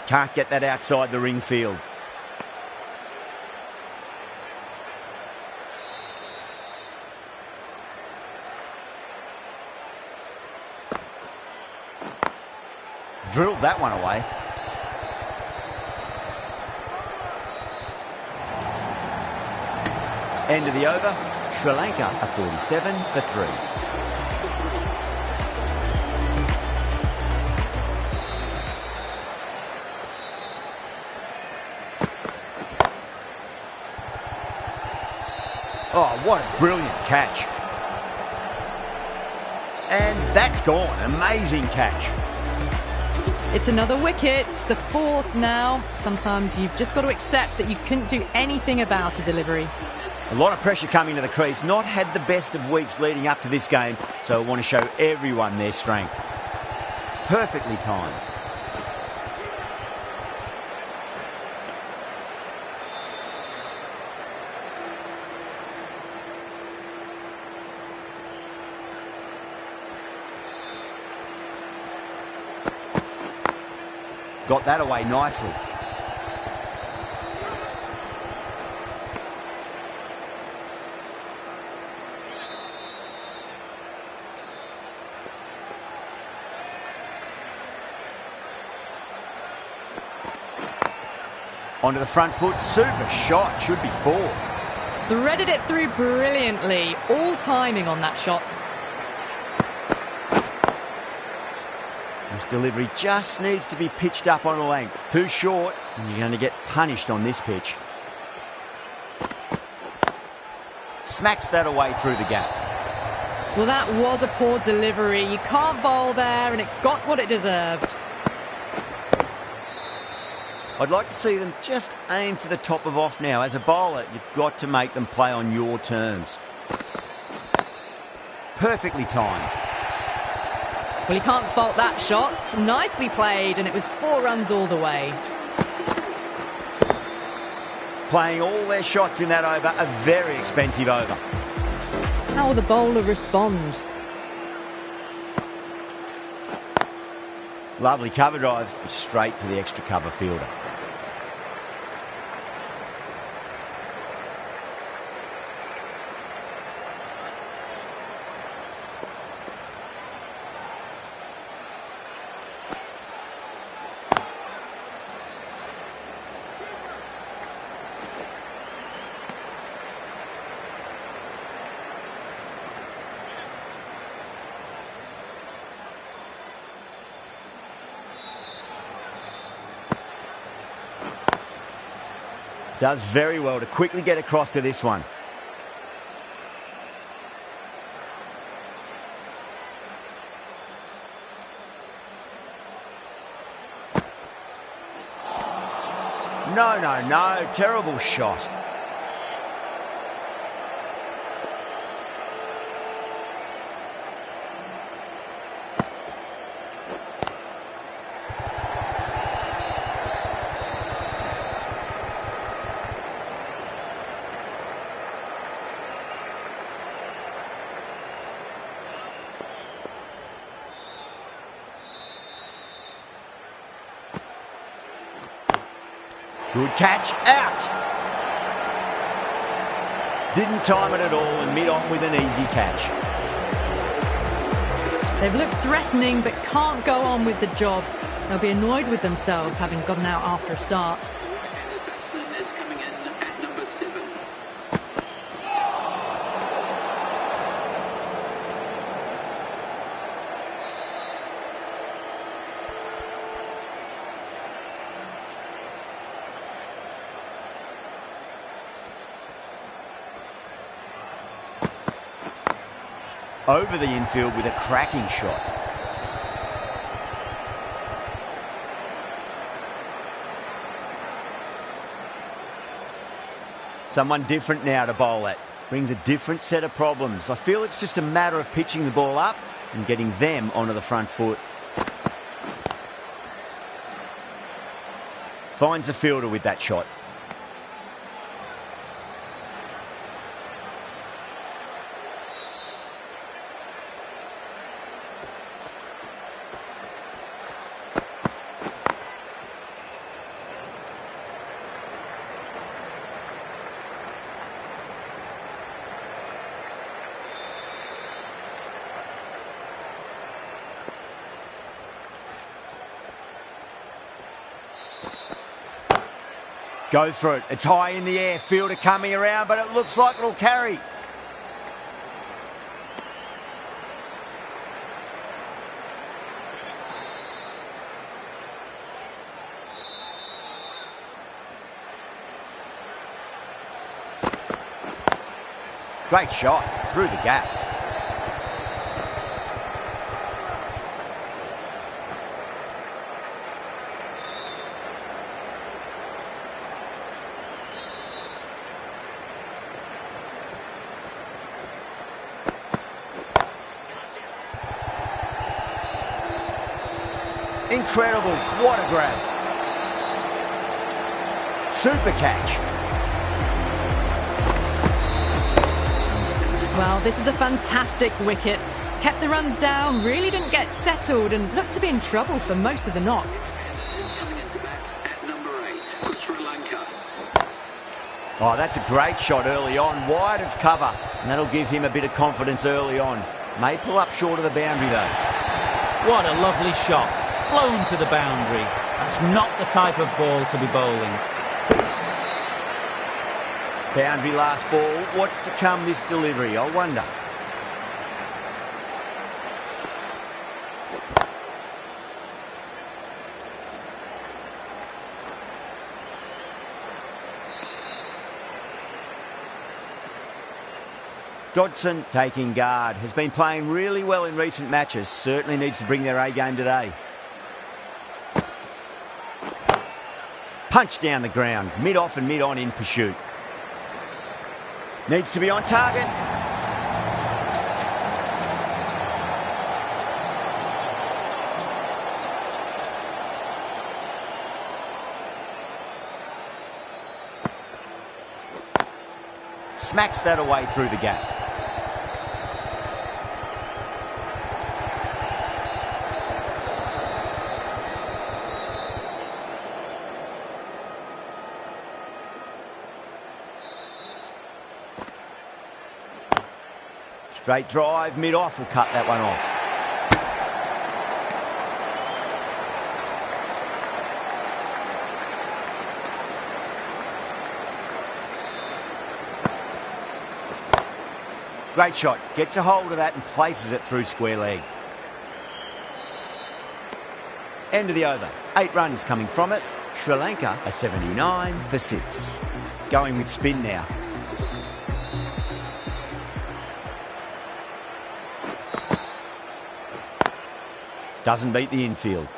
Can't get that outside the ring field. Drilled that one away. End of the over. Sri Lanka are 47 for 3. Oh, what a brilliant catch. And that's gone. Amazing catch. It's another wicket, the 4th now. Sometimes you've just got to accept that you couldn't do anything about a delivery. A lot of pressure coming to the crease. Not had the best of weeks leading up to this game, so I want to show everyone their strength. Perfectly timed. Got that away nicely. Onto the front foot, super shot, should be 4. Threaded it through brilliantly, all timing on that shot. This delivery just needs to be pitched up on a length. Too short, and you're going to get punished on this pitch. Smacks that away through the gap. Well, that was a poor delivery. You can't bowl there, and it got what it deserved. I'd like to see them just aim for the top of off now. As a bowler, you've got to make them play on your terms. Perfectly timed. Well, you can't fault that shot. Nicely played, and it was 4 runs all the way. Playing all their shots in that over, a very expensive over. How will the bowler respond? Lovely cover drive, straight to the extra cover fielder. Does very well to quickly get across to this one. No, terrible shot. Good catch, out. Didn't time it at all and mid-on with an easy catch. They've looked threatening but can't go on with the job. They'll be annoyed with themselves having gotten out after a start. Right-handed batsman is coming in at number 7. Over the infield with a cracking shot. Someone different now to bowl at. Brings a different set of problems. I feel it's just a matter of pitching the ball up and getting them onto the front foot. Finds the fielder with that shot. Goes for it. It's high in the air. Fielder coming around, but it looks like it'll carry. Great shot through the gap. Incredible, what a grab. Super catch. Well, this is a fantastic wicket. Kept the runs down, really didn't get settled and looked to be in trouble for most of the knock. Coming into bat at number 8 for Sri Lanka. Oh, that's a great shot early on, wide of cover, and that'll give him a bit of confidence early on. May pull up short of the boundary though. What a lovely shot. Flown to the boundary. That's not the type of ball to be bowling. Boundary last ball. What's to come this delivery, I wonder. Dodson taking guard. Has been playing really well in recent matches. Certainly needs to bring their A game today. Punch down the ground. Mid-off and mid-on in pursuit. Needs to be on target. Smacks that away through the gap. Straight drive, mid-off will cut that one off. Great shot. Gets a hold of that and places it through square leg. End of the over. 8 runs coming from it. Sri Lanka a 79 for 6. Going with spin now. Doesn't beat the infield.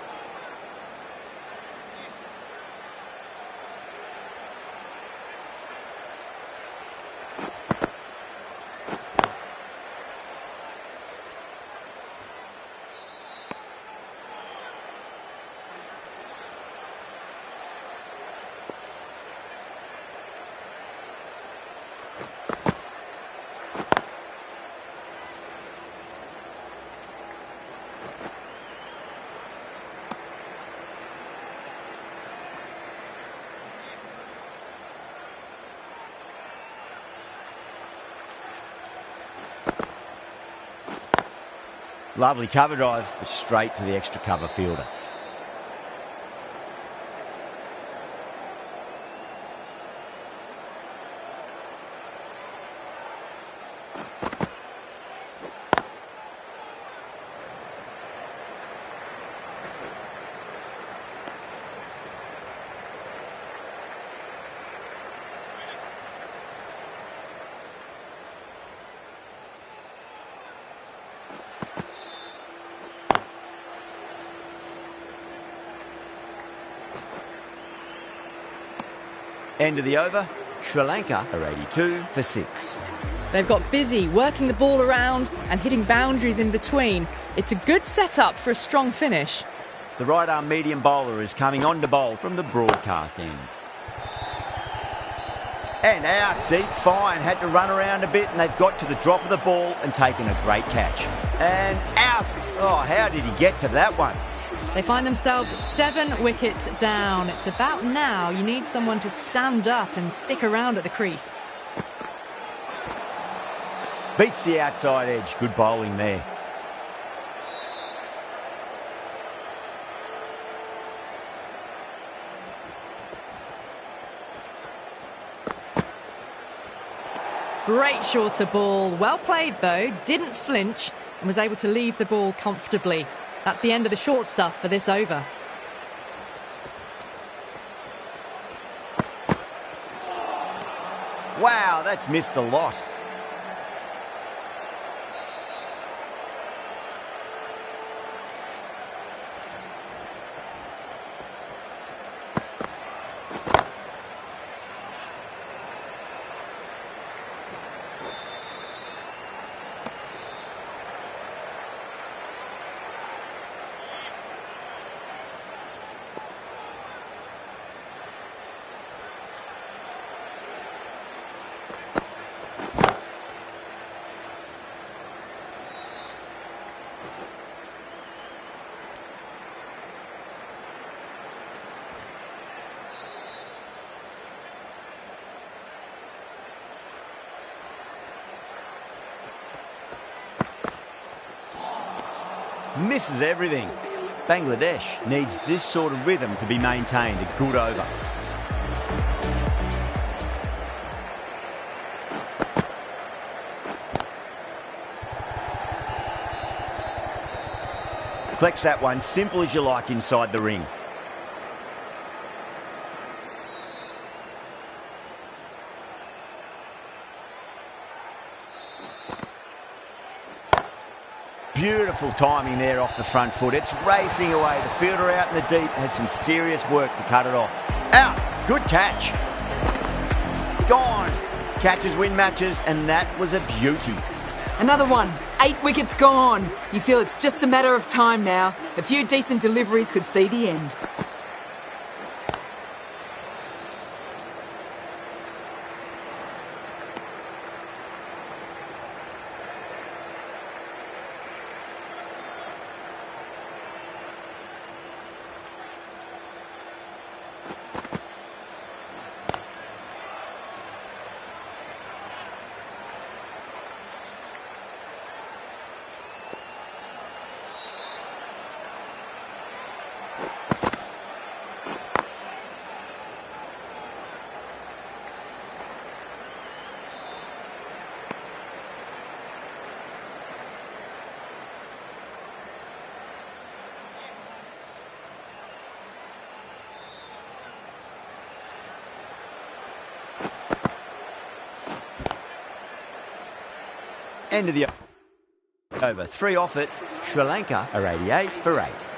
Lovely cover drive, but straight to the extra cover fielder. End of the over, Sri Lanka are 82 for 6. They've got busy working the ball around and hitting boundaries in between. It's a good setup for a strong finish. The right arm medium bowler is coming on to bowl from the broadcast end. And out, deep fine, had to run around a bit and they've got to the drop of the ball and taken a great catch. And out! Oh, how did he get to that one? They find themselves 7 wickets down. It's about now you need someone to stand up and stick around at the crease. Beats the outside edge. Good bowling there. Great shorter ball. Well played though. Didn't flinch and was able to leave the ball comfortably. That's the end of the short stuff for this over. Wow, that's missed a lot. Misses everything. Bangladesh needs this sort of rhythm to be maintained. A good over. Collects that one, simple as you like, inside the ring. Beautiful timing there off the front foot. It's racing away. The fielder out in the deep has some serious work to cut it off. Out. Good catch. Gone. Catches win matches, and that was a beauty. Another one. 8 wickets gone. You feel it's just a matter of time now. A few decent deliveries could see the end. End of the over. 3 off it. Sri Lanka are 88 for 8.